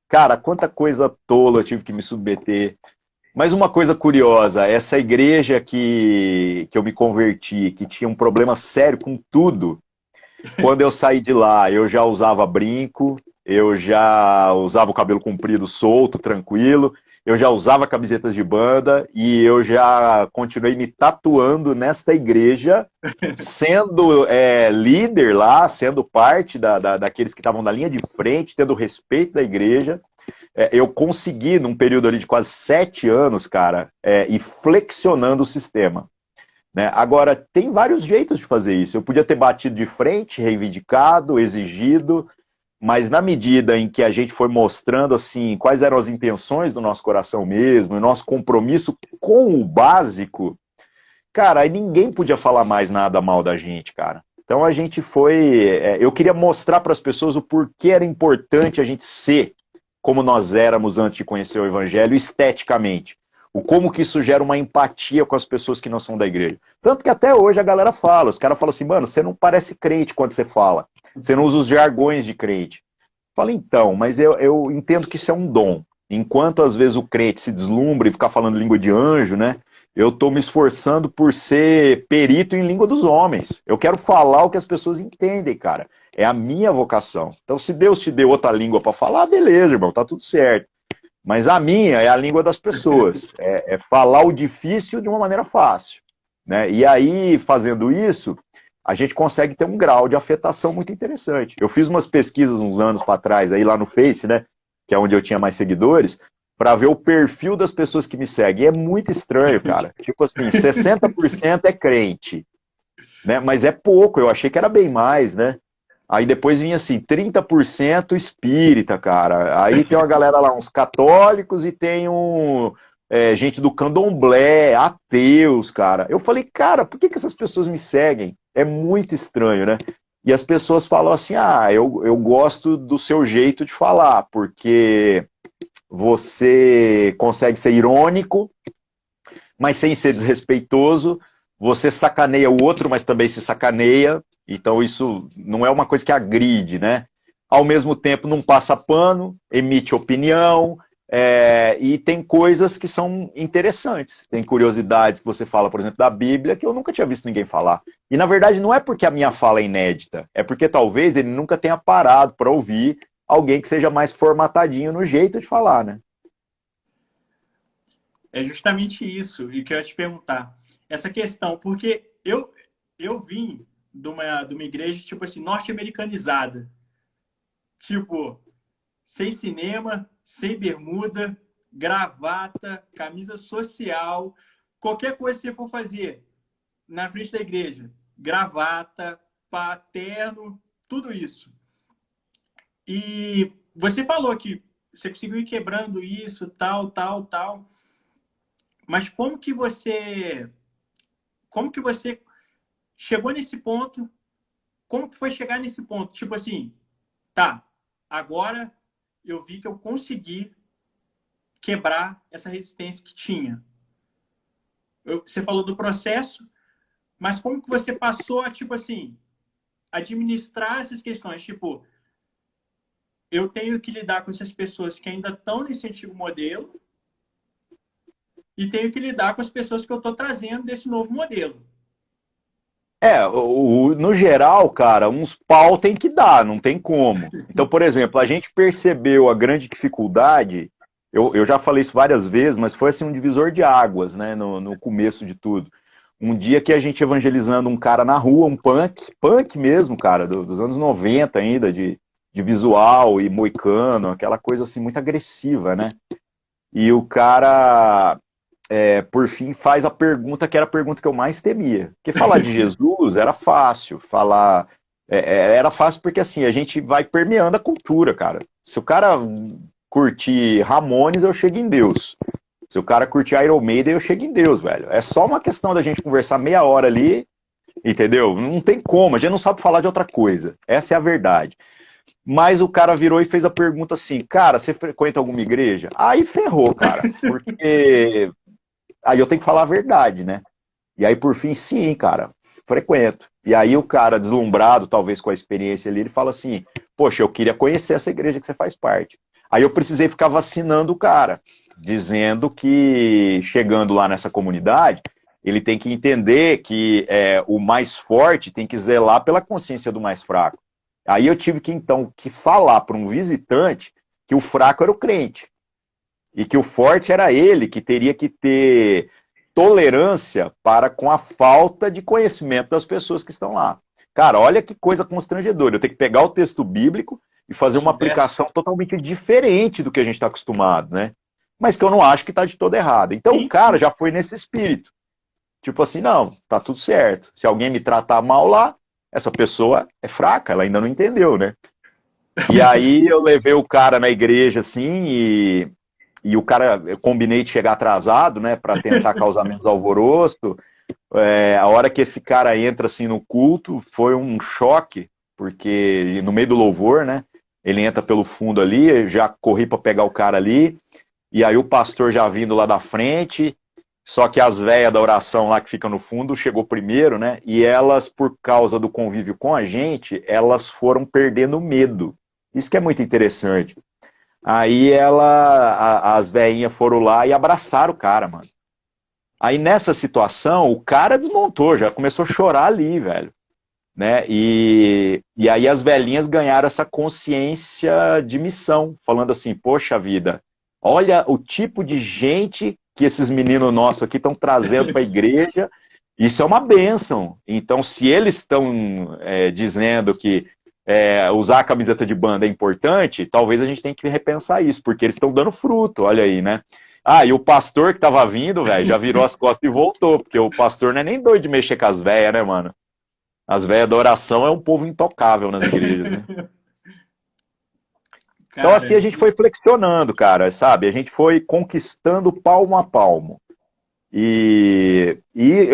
cara, quanta coisa tola eu tive que me submeter. Mas uma coisa curiosa, essa igreja que eu me converti, que tinha um problema sério com tudo, quando eu saí de lá, eu já usava brinco, eu já usava o cabelo comprido solto, tranquilo, eu já usava camisetas de banda e eu já continuei me tatuando nesta igreja, sendo líder lá, sendo parte daqueles que estavam na linha de frente, tendo respeito da igreja. Eu consegui, num período ali de quase 7 anos, cara, ir flexionando o sistema. Né? Agora, tem vários jeitos de fazer isso. Eu podia ter batido de frente, reivindicado, exigido, mas na medida em que a gente foi mostrando assim quais eram as intenções do nosso coração mesmo, o nosso compromisso com o básico, cara, aí ninguém podia falar mais nada mal da gente, cara. Então a gente foi... eu queria mostrar para as pessoas o porquê era importante a gente ser como nós éramos antes de conhecer o Evangelho, esteticamente. O como que isso gera uma empatia com as pessoas que não são da igreja. Tanto que até hoje a galera fala, os caras falam assim, mano, você não parece crente quando você fala. Você não usa os jargões de crente. Fala, então, mas eu entendo que isso é um dom. Enquanto às vezes o crente se deslumbra e ficar falando língua de anjo, né? Eu estou me esforçando por ser perito em língua dos homens. Eu quero falar o que as pessoas entendem, cara. É a minha vocação. Então, se Deus te deu outra língua para falar, beleza, irmão, tá tudo certo. Mas a minha é a língua das pessoas. É falar o difícil de uma maneira fácil. Né? E aí, fazendo isso, a gente consegue ter um grau de afetação muito interessante. Eu fiz umas pesquisas uns anos para trás, aí lá no Face, né? Que é onde eu tinha mais seguidores, para ver o perfil das pessoas que me seguem. E é muito estranho, cara. Tipo assim, 60% é crente. Né? Mas é pouco, eu achei que era bem mais, né? Aí depois vinha assim, 30% espírita, cara. Aí tem uma galera lá, uns católicos, e tem gente do candomblé, ateus, cara. Eu falei, cara, por que essas pessoas me seguem? É muito estranho, né? E as pessoas falam assim, eu gosto do seu jeito de falar, porque você consegue ser irônico, mas sem ser desrespeitoso, você sacaneia o outro, mas também se sacaneia, então isso não é uma coisa que agride, né? Ao mesmo tempo não passa pano, emite opinião, e tem coisas que são interessantes. Tem curiosidades que você fala, por exemplo, da Bíblia, que eu nunca tinha visto ninguém falar. E na verdade não é porque a minha fala é inédita, é porque talvez ele nunca tenha parado para ouvir alguém que seja mais formatadinho no jeito de falar, né?
é justamente isso e que eu ia te perguntar. Essa questão, porque eu vim de uma igreja, tipo assim, norte-americanizada. Tipo, sem cinema, sem bermuda, gravata, camisa social, qualquer coisa que você for fazer na frente da igreja, gravata, paterno, tudo isso. E você falou que você conseguiu ir quebrando isso, tal, tal, tal. Mas como que você chegou nesse ponto? Como que foi chegar nesse ponto? Tipo assim, tá, agora eu vi que eu consegui quebrar essa resistência que tinha. Você falou do processo, mas como que você passou a, tipo assim, administrar essas questões? Tipo, eu tenho que lidar com essas pessoas que ainda estão nesse antigo modelo e tenho que lidar com as pessoas que eu estou trazendo desse novo modelo.
No geral, cara, uns pau tem que dar, não tem como. Então, por exemplo, a gente percebeu a grande dificuldade, eu já falei isso várias vezes, mas foi assim um divisor de águas, né, no começo de tudo. Um dia que a gente evangelizando um cara na rua, um punk mesmo, cara, dos anos 90 ainda, de visual e moicano, aquela coisa assim muito agressiva, né? E o cara, por fim, faz a pergunta que era a pergunta que eu mais temia. Porque falar de Jesus era fácil, era fácil porque assim, a gente vai permeando a cultura, cara. Se o cara curtir Ramones, eu chego em Deus. Se o cara curte Iron Maiden, eu chego em Deus, velho. É só uma questão da gente conversar meia hora ali, entendeu? Não tem como, a gente não sabe falar de outra coisa. Essa é a verdade. Mas o cara virou e fez a pergunta assim, cara, você frequenta alguma igreja? Aí ferrou, cara, porque aí eu tenho que falar a verdade, né? E aí, por fim, sim, cara, frequento. E aí o cara, deslumbrado, talvez com a experiência ali, ele fala assim, poxa, eu queria conhecer essa igreja que você faz parte. Aí eu precisei ficar vacinando o cara, dizendo que, chegando lá nessa comunidade, ele tem que entender que o mais forte tem que zelar pela consciência do mais fraco. Aí eu tive que, então, falar para um visitante que o fraco era o crente. E que o forte era ele, que teria que ter tolerância para com a falta de conhecimento das pessoas que estão lá. Cara, olha que coisa constrangedora. Eu tenho que pegar o texto bíblico e fazer uma aplicação totalmente diferente do que a gente está acostumado, né? Mas que eu não acho que está de todo errado. Então o cara já foi nesse espírito. Tipo assim, não, tá tudo certo. Se alguém me tratar mal lá, essa pessoa é fraca, ela ainda não entendeu, né? E aí eu levei o cara na igreja, assim, e o cara, eu combinei de chegar atrasado, né, para tentar causar menos alvoroço. A hora que esse cara entra, assim, no culto, foi um choque, porque no meio do louvor, né, ele entra pelo fundo ali, eu já corri para pegar o cara ali, e aí o pastor já vindo lá da frente, só que as velhas da oração lá que ficam no fundo chegou primeiro, né? E elas, por causa do convívio com a gente, elas foram perdendo medo. Isso que é muito interessante. Aí as velhinhas foram lá e abraçaram o cara, mano. Aí nessa situação, o cara desmontou, já começou a chorar ali, velho. Né? E aí as velhinhas ganharam essa consciência de missão, falando assim, poxa vida, olha o tipo de gente que esses meninos nossos aqui estão trazendo para a igreja, isso é uma bênção. Então, se eles estão dizendo que usar a camiseta de banda é importante, talvez a gente tenha que repensar isso, porque eles estão dando fruto, olha aí, né? Ah, e o pastor que estava vindo, velho, já virou as costas e voltou, porque o pastor não é nem doido de mexer com as velhas, né, mano? As velhas da oração é um povo intocável nas igrejas, né? Então, assim, a gente foi flexionando, cara, sabe? A gente foi conquistando palmo a palmo. E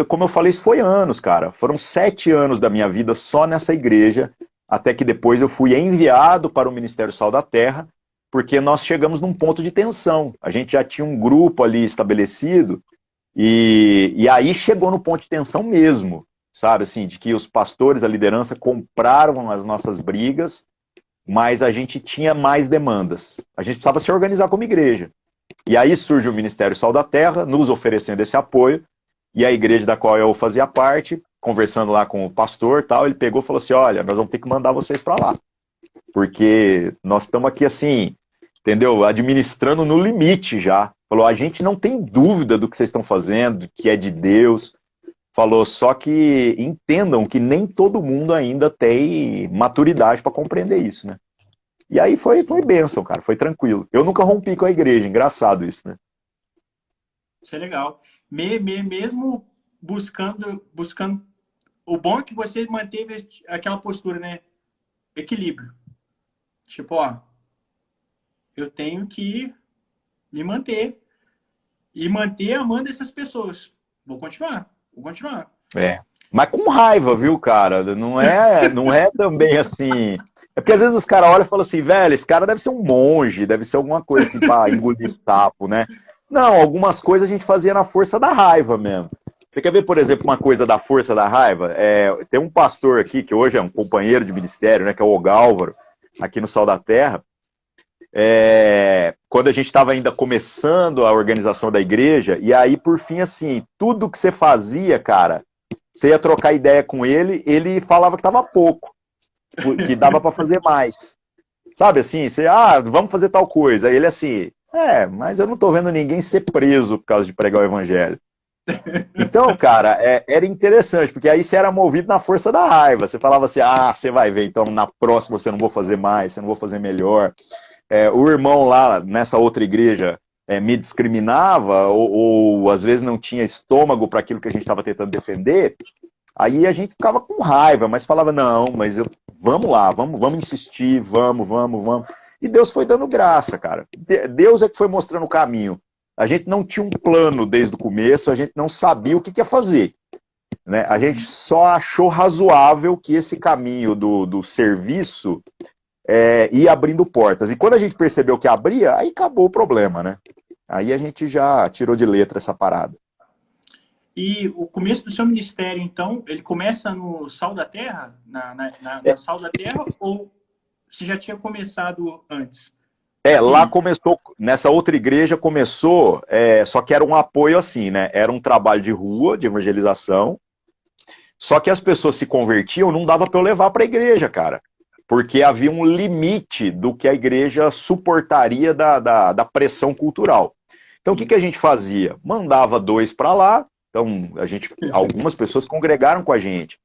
como eu falei, isso foi anos, cara. Foram 7 anos da minha vida só nessa igreja, até que depois eu fui enviado para o Ministério Sal da Terra, porque nós chegamos num ponto de tensão. A gente já tinha um grupo ali estabelecido, e aí chegou no ponto de tensão mesmo, sabe? Assim, de que os pastores, a liderança, compraram as nossas brigas, mas a gente tinha mais demandas. A gente precisava se organizar como igreja. E aí surge o Ministério Sal da Terra, nos oferecendo esse apoio, e a igreja da qual eu fazia parte, conversando lá com o pastor, tal, ele pegou e falou assim, olha, nós vamos ter que mandar vocês para lá, porque nós estamos aqui assim, entendeu? Administrando no limite já. Falou, a gente não tem dúvida do que vocês estão fazendo, que é de Deus. Falou, só que entendam que nem todo mundo ainda tem maturidade para compreender isso, né? E aí foi bênção, cara, foi tranquilo. Eu nunca rompi com a igreja, engraçado isso, né?
Isso é legal. Mesmo buscando... O bom é que você manteve aquela postura, né? Equilíbrio. Tipo, ó, eu tenho que me manter. E manter amando essas pessoas. Vou continuar.
Mas com raiva, viu, cara? Não é também assim. É porque às vezes os caras olham e falam assim, velho, esse cara deve ser um monge, deve ser alguma coisa assim pra engolir sapo, né? Não, algumas coisas a gente fazia na força da raiva mesmo. Você quer ver, por exemplo, uma coisa da força da raiva? Tem um pastor aqui, que hoje é um companheiro de ministério, né? Que é o Ogálvaro, aqui no Sal da Terra. Quando a gente estava ainda começando a organização da igreja, e aí, por fim, assim, tudo que você fazia, cara, você ia trocar ideia com ele, ele falava que estava pouco, que dava para fazer mais. Sabe assim, você, vamos fazer tal coisa. Aí ele assim, mas eu não estou vendo ninguém ser preso por causa de pregar o evangelho. Então, cara, era interessante, porque aí você era movido na força da raiva. Você falava assim, você vai ver, então na próxima você não vou fazer mais, você não vou fazer melhor. O irmão lá nessa outra igreja me discriminava, ou às vezes não tinha estômago para aquilo que a gente estava tentando defender, aí a gente ficava com raiva, mas falava, não, mas vamos lá, vamos insistir, vamos. E Deus foi dando graça, cara. Deus é que foi mostrando o caminho. a gente não tinha um plano desde o começo, a gente não sabia o que ia fazer. Né? A gente só achou razoável que esse caminho do serviço ia abrindo portas. E quando a gente percebeu que abria, aí acabou o problema, né? Aí a gente já tirou de letra essa parada.
E o começo do seu ministério, então, ele começa no Sal da Terra? Na Sal da Terra? Ou você já tinha começado antes? Assim,
Lá começou, nessa outra igreja começou, só que era um apoio assim, né? Era um trabalho de rua, de evangelização, só que as pessoas se convertiam, não dava para eu levar para a igreja, cara. Porque havia um limite do que a igreja suportaria da pressão cultural. Então, o que a gente fazia? Mandava 2 para lá, então algumas pessoas congregaram com a gente.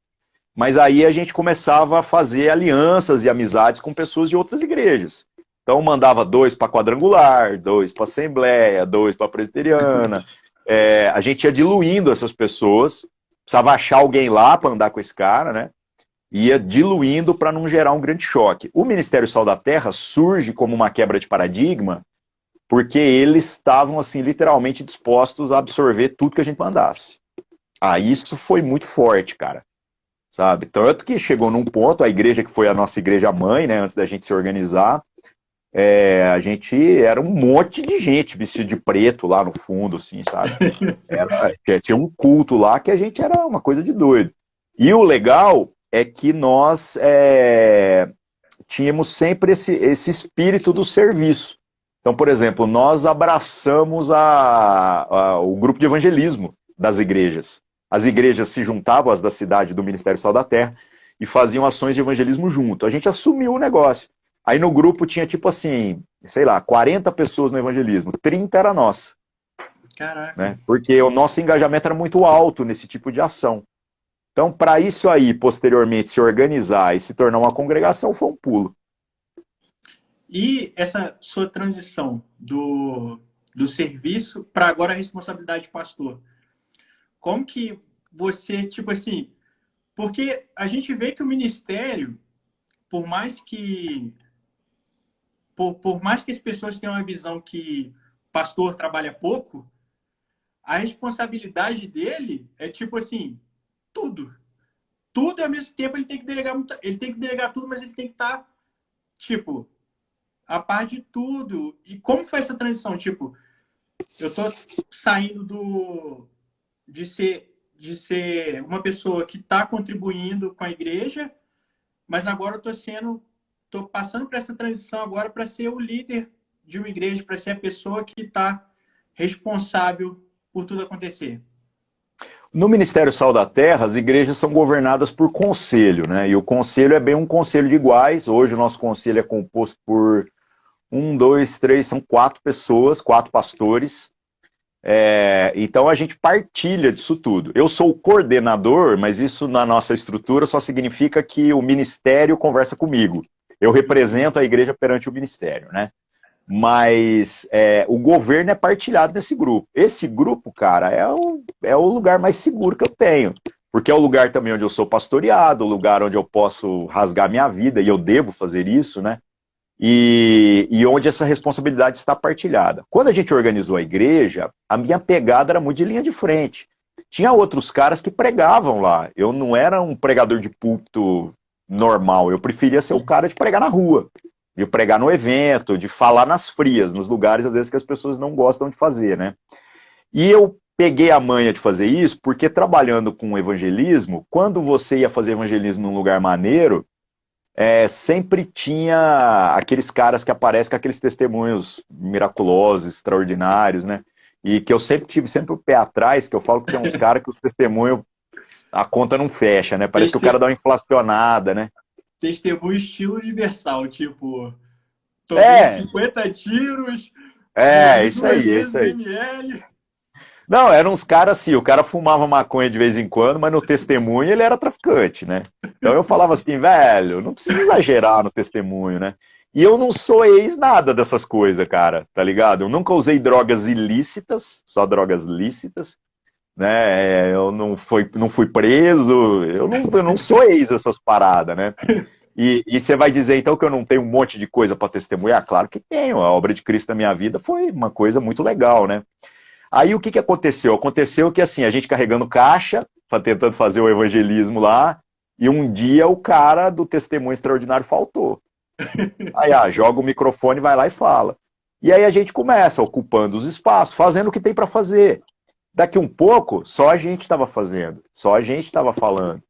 Mas aí a gente começava a fazer alianças e amizades com pessoas de outras igrejas. Então, mandava 2 para quadrangular, 2 para assembleia, 2 para presbiteriana. A gente ia diluindo essas pessoas, precisava achar alguém lá para andar com esse cara, né? Ia diluindo para não gerar um grande choque. O Ministério Sal da Terra surge como uma quebra de paradigma, porque eles estavam, assim, literalmente dispostos a absorver tudo que a gente mandasse. Isso foi muito forte, cara. Sabe? Tanto que chegou num ponto, a igreja que foi a nossa igreja mãe, né, antes da gente se organizar, a gente era um monte de gente vestido de preto lá no fundo, assim, sabe? Tinha um culto lá que a gente era uma coisa de doido. E o legal é que nós tínhamos sempre esse espírito do serviço. Então, por exemplo, nós abraçamos o grupo de evangelismo das igrejas. As igrejas se juntavam, as da cidade, do Ministério Sal da Terra, e faziam ações de evangelismo junto. A gente assumiu o negócio. Aí no grupo tinha, tipo assim, sei lá, 40 pessoas no evangelismo, 30 era nossa.
Caraca.
Né? Porque o nosso engajamento era muito alto nesse tipo de ação. Então, para isso aí, posteriormente, se organizar e se tornar uma congregação, foi um pulo.
E essa sua transição do serviço para agora a responsabilidade de pastor? Como que você, tipo assim... Porque a gente vê que o ministério, por mais que as pessoas tenham uma visão que pastor trabalha pouco, a responsabilidade dele é tipo assim, tudo. Tudo e ao mesmo tempo ele tem que delegar tudo, mas ele tem que estar, tipo, a par de tudo. E como foi essa transição? Tipo, eu tô saindo de ser uma pessoa que está contribuindo com a igreja, mas agora eu estou passando por essa transição agora para ser o líder de uma igreja, para ser a pessoa que está responsável por tudo acontecer.
No Ministério Sal da Terra, as igrejas são governadas por conselho, né? E o conselho é bem um conselho de iguais. Hoje o nosso conselho é composto por 1, 2, 3, são 4 pessoas, 4 pastores. Então a gente partilha disso tudo. Eu sou o coordenador, mas isso na nossa estrutura só significa que o ministério conversa comigo. Eu represento a igreja perante o ministério, né? Mas o governo é partilhado nesse grupo. Esse grupo, cara, é o lugar mais seguro que eu tenho. Porque é o lugar também onde eu sou pastoreado, o lugar onde eu posso rasgar minha vida, e eu devo fazer isso, né? E onde essa responsabilidade está partilhada. Quando a gente organizou a igreja, a minha pegada era muito de linha de frente. Tinha outros caras que pregavam lá. Eu não era um pregador de púlpito normal, eu preferia ser o cara de pregar na rua, de pregar no evento, de falar nas frias, nos lugares às vezes que as pessoas não gostam de fazer, né? E eu peguei a manha de fazer isso porque trabalhando com evangelismo, quando você ia fazer evangelismo num lugar maneiro, sempre tinha aqueles caras que aparecem com aqueles testemunhos miraculosos, extraordinários, né? E que eu sempre tive o pé atrás, que eu falo que tem uns caras que os testemunhos, a conta não fecha, né? Parece que o cara dá uma inflacionada, né?
Testemunho estilo universal, tipo, tomei 50 tiros, morri
isso aí,
2 vezes
isso
no
aí.
ML.
Não, eram uns caras assim, o cara fumava maconha de vez em quando, mas no testemunho ele era traficante, né? Então eu falava assim, velho, não precisa exagerar no testemunho, né? E eu não sou ex nada dessas coisas, cara, tá ligado? Eu nunca usei drogas ilícitas, só drogas lícitas, né? Eu não fui preso, eu não sou ex dessas paradas, né? E você vai dizer, então, que eu não tenho um monte de coisa para testemunhar? Claro que tenho. A obra de Cristo na minha vida foi uma coisa muito legal, né? Aí o que, que aconteceu? Aconteceu que, assim, a gente carregando caixa, tentando fazer o evangelismo lá, e um dia o cara do testemunho extraordinário faltou. Aí, joga o microfone, vai lá e fala. E aí a gente começa ocupando os espaços, fazendo o que tem para fazer. Daqui um pouco, só a gente estava fazendo, só a gente estava falando.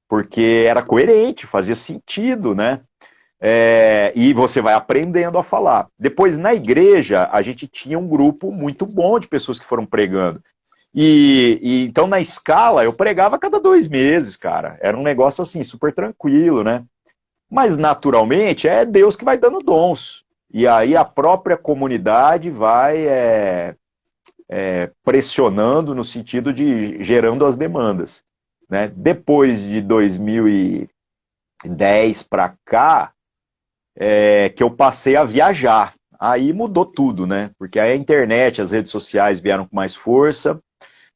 Porque era coerente, fazia sentido, né? E você vai aprendendo a falar. Depois, na igreja, a gente tinha um grupo muito bom de pessoas que foram pregando. Então, na escala, eu pregava a cada 2 meses, cara. Era um negócio assim, super tranquilo, né? Mas, naturalmente, é Deus que vai dando dons. E aí a própria comunidade vai pressionando no sentido de gerando as demandas. Né? Depois de 2010 para cá, que eu passei a viajar. Aí mudou tudo, né? Porque a internet, as redes sociais vieram com mais força,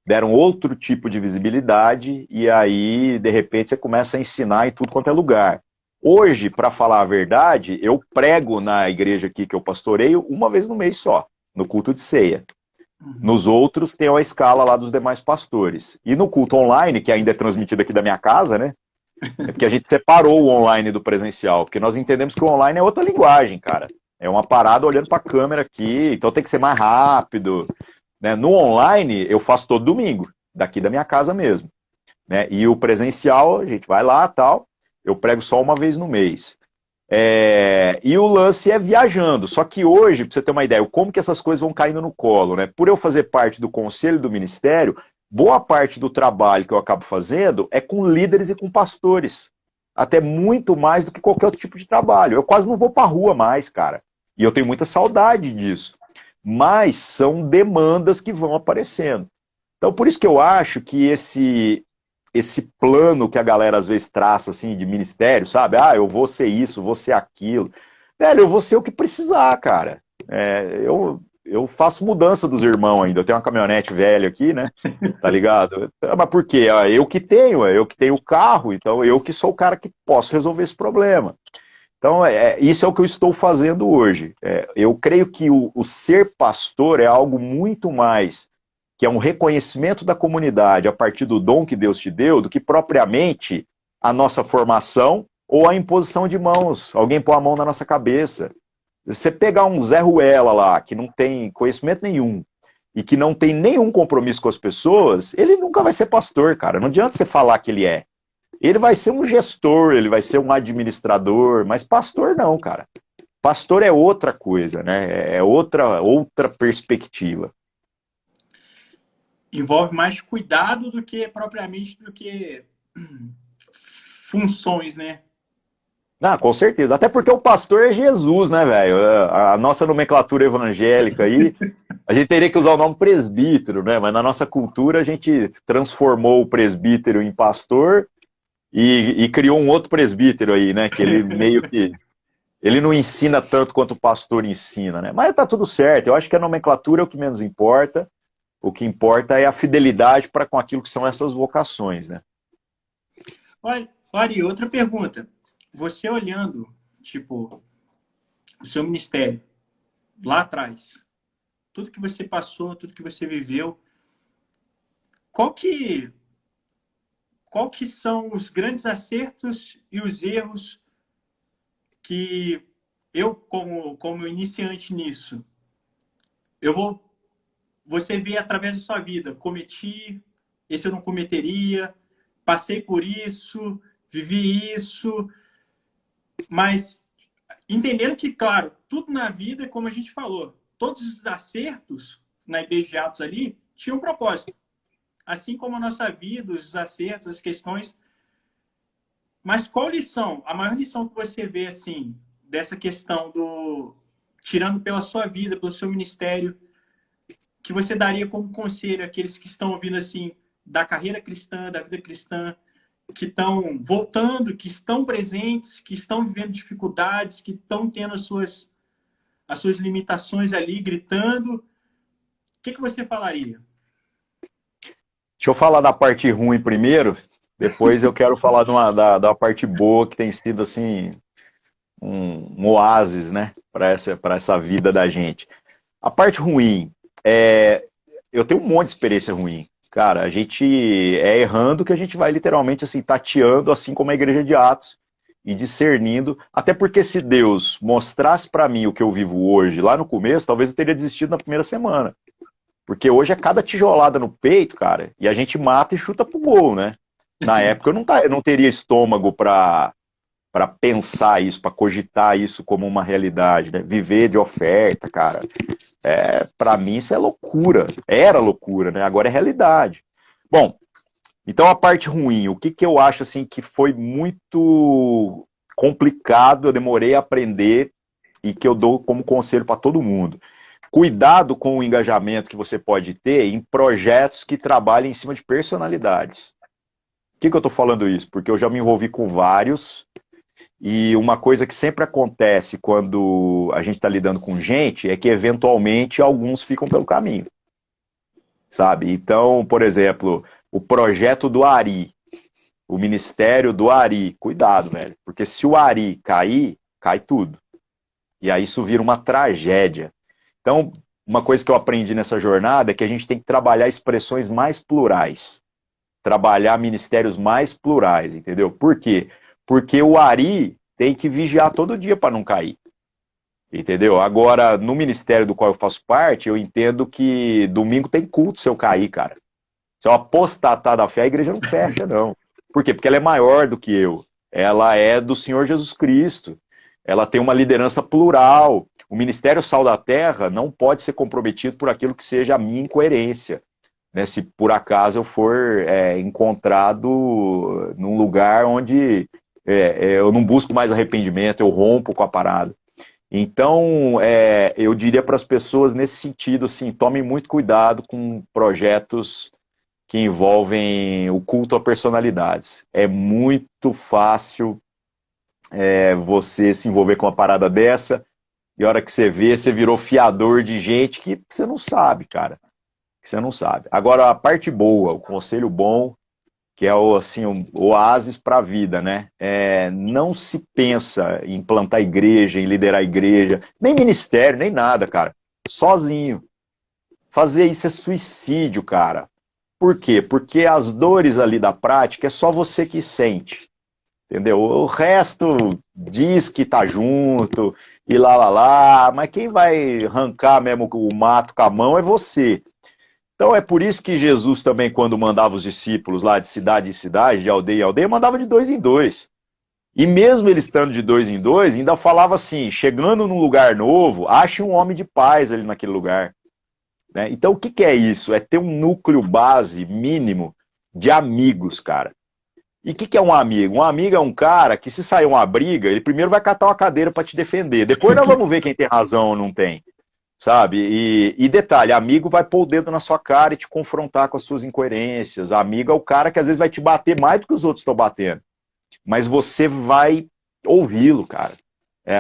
deram outro tipo de visibilidade, e aí, de repente, você começa a ensinar em tudo quanto é lugar. Hoje, para falar a verdade, eu prego na igreja aqui que eu pastoreio uma vez no mês só, no culto de ceia. Nos outros tem a escala lá dos demais pastores. E no culto online, que ainda é transmitido aqui da minha casa, né? É porque a gente separou o online do presencial, porque nós entendemos que o online é outra linguagem, cara. É uma parada olhando para a câmera aqui, então tem que ser mais rápido. Né? No online, eu faço todo domingo, daqui da minha casa mesmo. Né? E o presencial, a gente vai lá tal, eu prego só uma vez no mês. E o lance é viajando. Só que hoje, para você ter uma ideia, como que essas coisas vão caindo no colo, né? Por eu fazer parte do conselho do ministério, boa parte do trabalho que eu acabo fazendo é com líderes e com pastores. Até muito mais do que qualquer outro tipo de trabalho. Eu quase não vou para a rua mais, cara. E eu tenho muita saudade disso. Mas são demandas que vão aparecendo. Então, por isso que eu acho que esse plano que a galera às vezes traça assim de ministério, sabe? Eu vou ser isso, vou ser aquilo. Velho, eu vou ser o que precisar, cara. Eu faço mudança dos irmãos ainda. Eu tenho uma caminhonete velha aqui, né? Tá ligado? Mas por quê? Eu que tenho o carro, então eu que sou o cara que posso resolver esse problema. Então, isso é o que eu estou fazendo hoje. Eu creio que o ser pastor é algo muito mais que é um reconhecimento da comunidade a partir do dom que Deus te deu, do que propriamente a nossa formação ou a imposição de mãos. Alguém pôr a mão na nossa cabeça. Você pegar um Zé Ruela lá, que não tem conhecimento nenhum, e que não tem nenhum compromisso com as pessoas, ele nunca vai ser pastor, cara. Não adianta você falar que ele é. Ele vai ser um gestor, ele vai ser um administrador, mas pastor não, cara. Pastor é outra coisa, né? É outra perspectiva.
Envolve mais cuidado do que propriamente do que funções, né?
Com certeza. Até porque o pastor é Jesus, né, velho? A nossa nomenclatura evangélica aí, a gente teria que usar o nome presbítero, né? Mas na nossa cultura a gente transformou o presbítero em pastor e criou um outro presbítero aí, né? Que ele meio que... Ele não ensina tanto quanto o pastor ensina, né? Mas tá tudo certo. Eu acho que a nomenclatura é o que menos importa. O que importa é a fidelidade para com aquilo que são essas vocações, né?
Olha, outra pergunta. Você olhando, tipo, o seu ministério lá atrás, tudo que você passou, tudo que você viveu, qual que são os grandes acertos e os erros que eu, como iniciante nisso, você vê através da sua vida, cometi, esse eu não cometeria, passei por isso, vivi isso, mas entendendo que, claro, tudo na vida, como a gente falou, todos os acertos na igreja de Atos ali tinham um propósito. Assim como a nossa vida, os acertos, as questões. Mas qual lição, a maior lição que você vê, assim, dessa questão tirando pela sua vida, pelo seu ministério, que você daria como conselho àqueles que estão ouvindo, assim, da carreira cristã, da vida cristã, que estão voltando, que estão presentes, que estão vivendo dificuldades, que estão tendo as suas limitações ali, gritando. O que você falaria?
Deixa eu falar da parte ruim primeiro. Depois eu quero falar da parte boa que tem sido assim um oásis, né, para essa vida da gente. A parte ruim eu tenho um monte de experiência ruim. Cara, a gente é errando que a gente vai literalmente assim tateando, assim como a igreja de Atos e discernindo, até porque se Deus mostrasse para mim o que eu vivo hoje, lá no começo, talvez eu teria desistido na primeira semana. Porque hoje é cada tijolada no peito, cara, e a gente mata e chuta pro gol, né? Na época eu não teria estômago para pensar isso, para cogitar isso como uma realidade, né? Viver de oferta, cara. Para mim isso é loucura. Era loucura, né? Agora é realidade. Bom, então a parte ruim, o que eu acho assim que foi muito complicado, eu demorei a aprender e que eu dou como conselho para todo mundo. Cuidado com o engajamento que você pode ter em projetos que trabalhem em cima de personalidades. Por que eu estou falando isso? Porque eu já me envolvi com vários, e uma coisa que sempre acontece quando a gente está lidando com gente é que, eventualmente, alguns ficam pelo caminho, sabe? Então, por exemplo, o projeto do Ari, o ministério do Ari, cuidado, velho, porque se o Ari cair, cai tudo. E aí isso vira uma tragédia. Então, uma coisa que eu aprendi nessa jornada é que a gente tem que trabalhar expressões mais plurais, trabalhar ministérios mais plurais, entendeu? Por quê? Porque o Ari tem que vigiar todo dia para não cair, entendeu? Agora, no ministério do qual eu faço parte, eu entendo que domingo tem culto se eu cair, cara. Se eu apostatar da fé, a igreja não fecha, não. Por quê? Porque ela é maior do que eu. Ela é do Senhor Jesus Cristo. Ela tem uma liderança plural. O Ministério Sal da Terra não pode ser comprometido por aquilo que seja a minha incoerência. Né? Se por acaso eu for encontrado num lugar onde eu não busco mais arrependimento, eu rompo com a parada. Então, eu diria para as pessoas nesse sentido, assim, tomem muito cuidado com projetos que envolvem o culto a personalidades. É muito fácil você se envolver com uma parada dessa, e a hora que você vê, você virou fiador de gente que você não sabe, cara. Que você não sabe. Agora, a parte boa, o conselho bom, que é assim, um oásis para a vida, né? Não se pensa em plantar igreja, em liderar igreja, nem ministério, nem nada, cara. Sozinho. Fazer isso é suicídio, cara. Por quê? Porque as dores ali da prática é só você que sente. Entendeu? O resto diz que tá junto, e lá, mas quem vai arrancar mesmo o mato com a mão é você. Então é por isso que Jesus também, quando mandava os discípulos lá de cidade em cidade, de aldeia em aldeia, mandava de 2 em 2. E mesmo ele estando de 2 em 2, ainda falava assim, chegando num lugar novo, ache um homem de paz ali naquele lugar. Né? Então o que é isso? É ter um núcleo base mínimo de amigos, cara. E o que é um amigo? Um amigo é um cara que, se sair uma briga, ele primeiro vai catar uma cadeira para te defender. Depois nós vamos ver quem tem razão ou não tem. Sabe? E detalhe, amigo vai pôr o dedo na sua cara e te confrontar com as suas incoerências. Amigo é o cara que às vezes vai te bater mais do que os outros estão batendo. Mas você vai ouvi-lo, cara.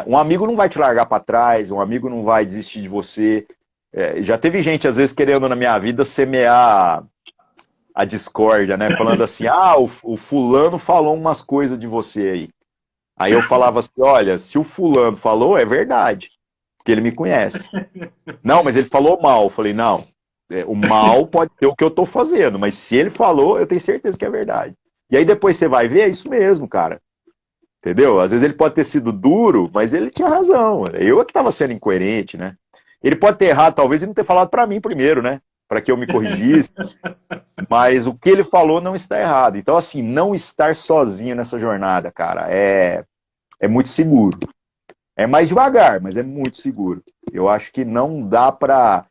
Um amigo não vai te largar para trás, um amigo não vai desistir de você. Já teve gente, às vezes, querendo na minha vida semear a discórdia, né? Falando assim, o fulano falou umas coisas de você aí. Aí eu falava assim, olha, se o fulano falou, é verdade. Porque ele me conhece. Não, mas ele falou mal. Eu falei, não, o mal pode ser o que eu tô fazendo, mas se ele falou, eu tenho certeza que é verdade. E aí depois você vai ver, é isso mesmo, cara. Entendeu? Às vezes ele pode ter sido duro, mas ele tinha razão. Eu é que tava sendo incoerente, né? Ele pode ter errado, talvez, e não ter falado para mim primeiro, né? Para que eu me corrigisse. Mas o que ele falou não está errado. Então, assim, não estar sozinho nessa jornada, cara, é muito seguro. É mais devagar, mas é muito seguro. Eu acho que não dá pra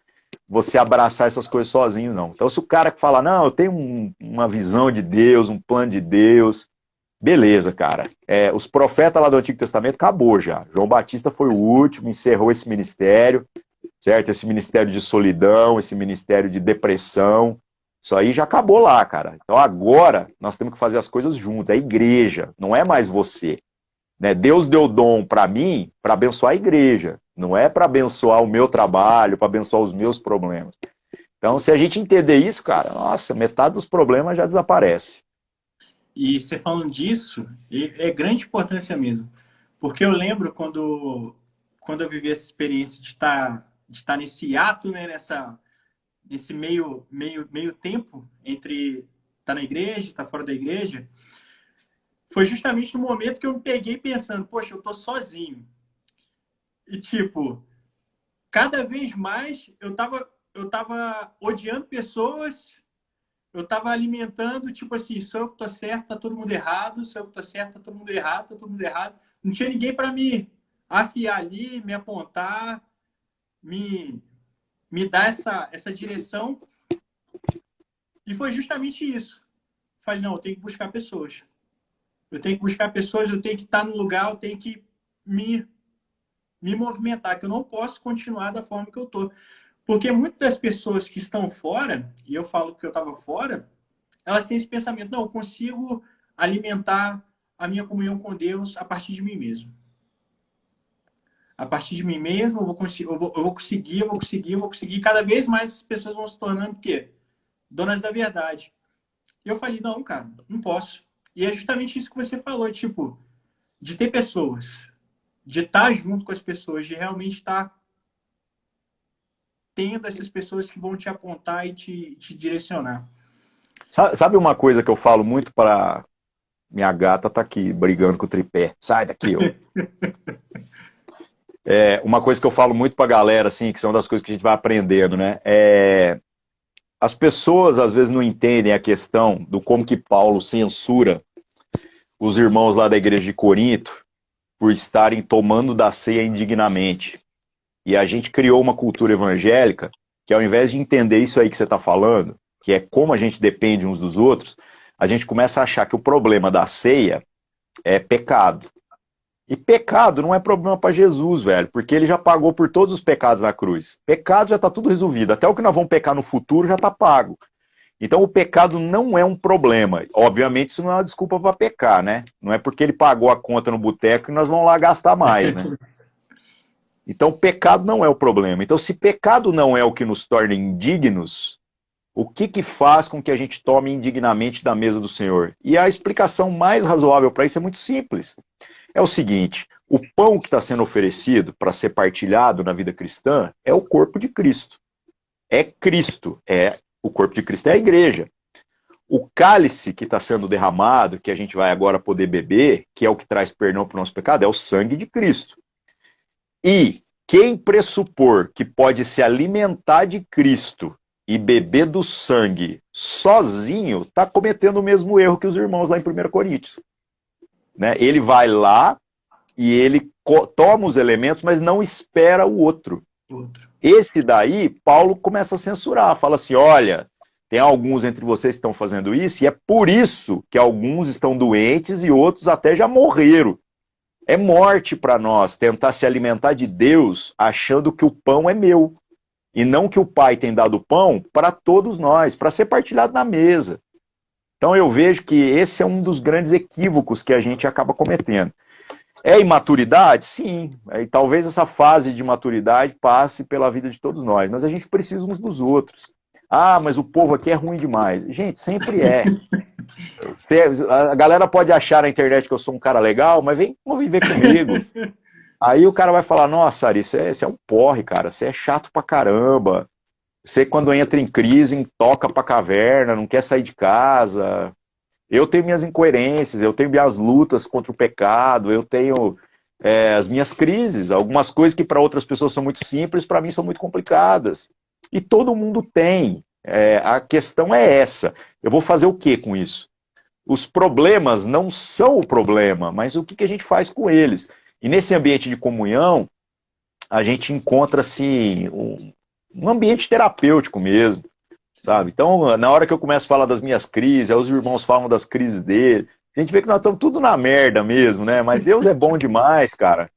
você abraçar essas coisas sozinho, não. Então, se o cara que fala, não, eu tenho uma visão de Deus, um plano de Deus, beleza, cara. Os profetas lá do Antigo Testamento acabou já. João Batista foi o último, encerrou esse ministério, certo? Esse ministério de solidão, esse ministério de depressão. Isso aí já acabou lá, cara. Então, agora, nós temos que fazer as coisas juntos. É a igreja, não é mais você. Né? Deus deu dom para mim para abençoar a igreja, não é para abençoar o meu trabalho, para abençoar os meus problemas. Então, se a gente entender isso, cara, nossa, metade dos problemas já desaparece.
E você falando disso, é grande importância mesmo. Porque eu lembro quando eu vivi essa experiência de estar nesse ato, né, nesse meio tempo entre estar na igreja e estar fora da igreja, foi justamente no momento que eu me peguei pensando, poxa, eu tô sozinho. E tipo, cada vez mais eu tava odiando pessoas, eu tava alimentando, tipo assim, sou eu que tô certo, tá todo mundo errado, sou eu que tô certo, tá todo mundo errado, tá todo mundo errado. Não tinha ninguém para me afiar ali, me apontar, me, me dar essa direção. E foi justamente isso. Falei, não, eu tenho que buscar pessoas. Eu tenho que buscar pessoas, eu tenho que estar no lugar, eu tenho que me, me movimentar, que eu não posso continuar da forma que eu tô. Porque muitas das pessoas que estão fora, e eu falo que eu estava fora, elas têm esse pensamento, não, eu consigo alimentar a minha comunhão com Deus a partir de mim mesmo. A partir de mim mesmo, eu vou conseguir. Cada vez mais as pessoas vão se tornando o quê? Donas da verdade. E eu falei, não, cara, não posso. E é justamente isso que você falou, tipo, de ter pessoas, de estar junto com as pessoas, de realmente estar tendo essas pessoas que vão te apontar e te direcionar.
Sabe uma coisa que eu falo muito para minha gata tá aqui brigando com o tripé. Sai daqui, ó. Uma coisa que eu falo muito pra galera, assim, que são das coisas que a gente vai aprendendo, né? As pessoas às vezes não entendem a questão do como que Paulo censura os irmãos lá da igreja de Corinto por estarem tomando da ceia indignamente. E a gente criou uma cultura evangélica que, ao invés de entender isso aí que você está falando, que é como a gente depende uns dos outros, a gente começa a achar que o problema da ceia é pecado. E pecado não é problema para Jesus, velho, porque ele já pagou por todos os pecados na cruz. Pecado já está tudo resolvido. Até o que nós vamos pecar no futuro já está pago. Então o pecado não é um problema. Obviamente isso não é uma desculpa para pecar, né? Não é porque ele pagou a conta no boteco que nós vamos lá gastar mais, né? Então pecado não é o problema. Então se pecado não é o que nos torna indignos, o que que faz com que a gente tome indignamente da mesa do Senhor? E a explicação mais razoável para isso é muito simples. É o seguinte, o pão que está sendo oferecido para ser partilhado na vida cristã é o corpo de Cristo. É Cristo, o corpo de Cristo é a igreja. O cálice que está sendo derramado, que a gente vai agora poder beber, que é o que traz perdão para o nosso pecado, é o sangue de Cristo. E quem pressupor que pode se alimentar de Cristo e beber do sangue sozinho, está cometendo o mesmo erro que os irmãos lá em 1 Coríntios. Né? Ele vai lá e ele toma os elementos, mas não espera o outro. Esse daí, Paulo começa a censurar, fala assim, olha, tem alguns entre vocês que estão fazendo isso, e é por isso que alguns estão doentes e outros até já morreram. É morte para nós tentar se alimentar de Deus achando que o pão é meu, e não que o Pai tem dado o pão para todos nós, para ser partilhado na mesa. Então eu vejo que esse é um dos grandes equívocos que a gente acaba cometendo. É imaturidade? Sim. E talvez essa fase de maturidade passe pela vida de todos nós, mas a gente precisa uns dos outros. Ah, mas o povo aqui é ruim demais. Gente, sempre é. A galera pode achar na internet que eu sou um cara legal, mas vem conviver comigo. Aí o cara vai falar, nossa, Ari, você é um porre, cara, você é chato pra caramba. Você, quando entra em crise, toca pra caverna, não quer sair de casa. Eu tenho minhas incoerências, eu tenho minhas lutas contra o pecado, eu tenho as minhas crises. Algumas coisas que para outras pessoas são muito simples, para mim são muito complicadas. E todo mundo tem. A questão é essa. Eu vou fazer o que com isso? Os problemas não são o problema, mas o que a gente faz com eles? E nesse ambiente de comunhão, a gente encontra assim, um ambiente terapêutico mesmo. Sabe? Então, na hora que eu começo a falar das minhas crises, aí os irmãos falam das crises dele, a gente vê que nós estamos tudo na merda mesmo, né? Mas Deus é bom demais, cara.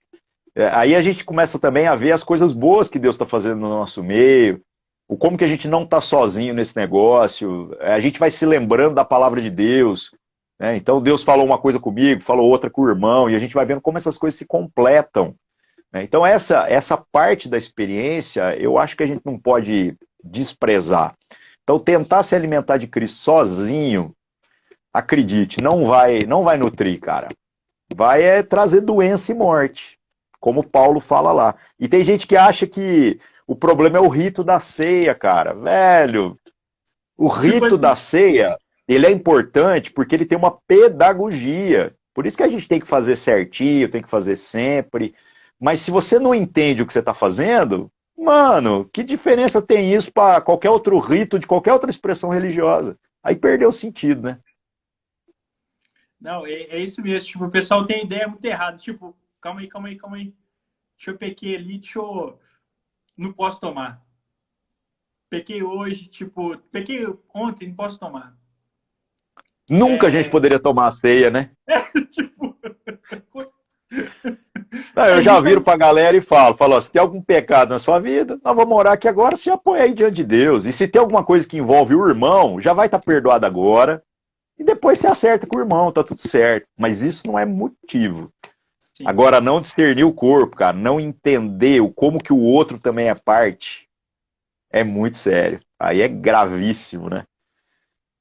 Aí a gente começa também a ver as coisas boas que Deus está fazendo no nosso meio, o como que a gente não está sozinho nesse negócio, a gente vai se lembrando da palavra de Deus, né? Então Deus falou uma coisa comigo, falou outra com o irmão, e a gente vai vendo como essas coisas se completam, né? Então essa parte da experiência, eu acho que a gente não pode desprezar. Então, tentar se alimentar de Cristo sozinho acredite, não vai nutrir, cara. Vai trazer doença e morte, como Paulo fala lá. E tem gente que acha que o problema é o rito da ceia, cara. Velho, o
Tipo
rito da
assim,
ceia, ele é importante porque ele tem uma pedagogia. Por isso que a gente tem que fazer certinho, tem que fazer sempre. Mas se você não entende o que você está fazendo, mano, que diferença tem isso para qualquer outro rito de qualquer outra expressão religiosa? Aí perdeu o sentido, né?
não, é isso mesmo. Tipo, o pessoal tem ideia muito errada. Tipo, calma aí, calma aí, calma aí. Deixa eu pequei ali, deixa eu. Não posso tomar. Pequei hoje, tipo, pequei ontem, não posso tomar.
Nunca a gente
É,
poderia tomar a ceia, né?
tipo,
Não,
é
eu já viro
justamente.
pra galera e falo, ó, se tem algum pecado na sua vida, nós vamos orar aqui agora, você já põe aí diante de Deus. E se tem alguma coisa que envolve o irmão, já vai estar perdoado agora. E depois você acerta com o irmão, tá tudo certo. Mas isso não é motivo.
Sim.
Agora, não discernir o corpo, cara, não entender como que o outro também é parte, é muito sério. Aí é gravíssimo, né?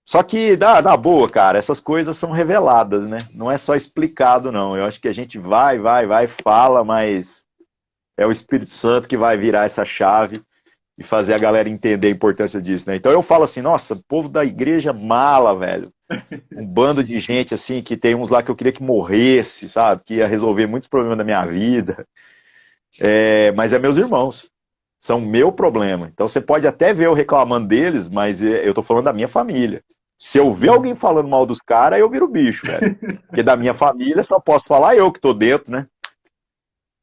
Só que, na boa, cara, essas coisas são reveladas, né? Não é só explicado, não. Eu acho que a gente vai, fala, mas é o Espírito Santo que vai virar essa chave e fazer a galera entender a importância disso, né? Então eu falo assim, nossa, povo da igreja mala, velho. Um bando de gente, assim, que tem uns lá que eu queria que morresse, sabe? Que ia resolver muitos problemas da minha vida. Mas é meus irmãos. São meu problema. Então você pode até ver eu reclamando deles, mas eu tô falando da minha família. Se eu ver alguém falando mal dos caras, eu viro bicho, velho. Porque da minha família só posso falar eu que tô dentro, né?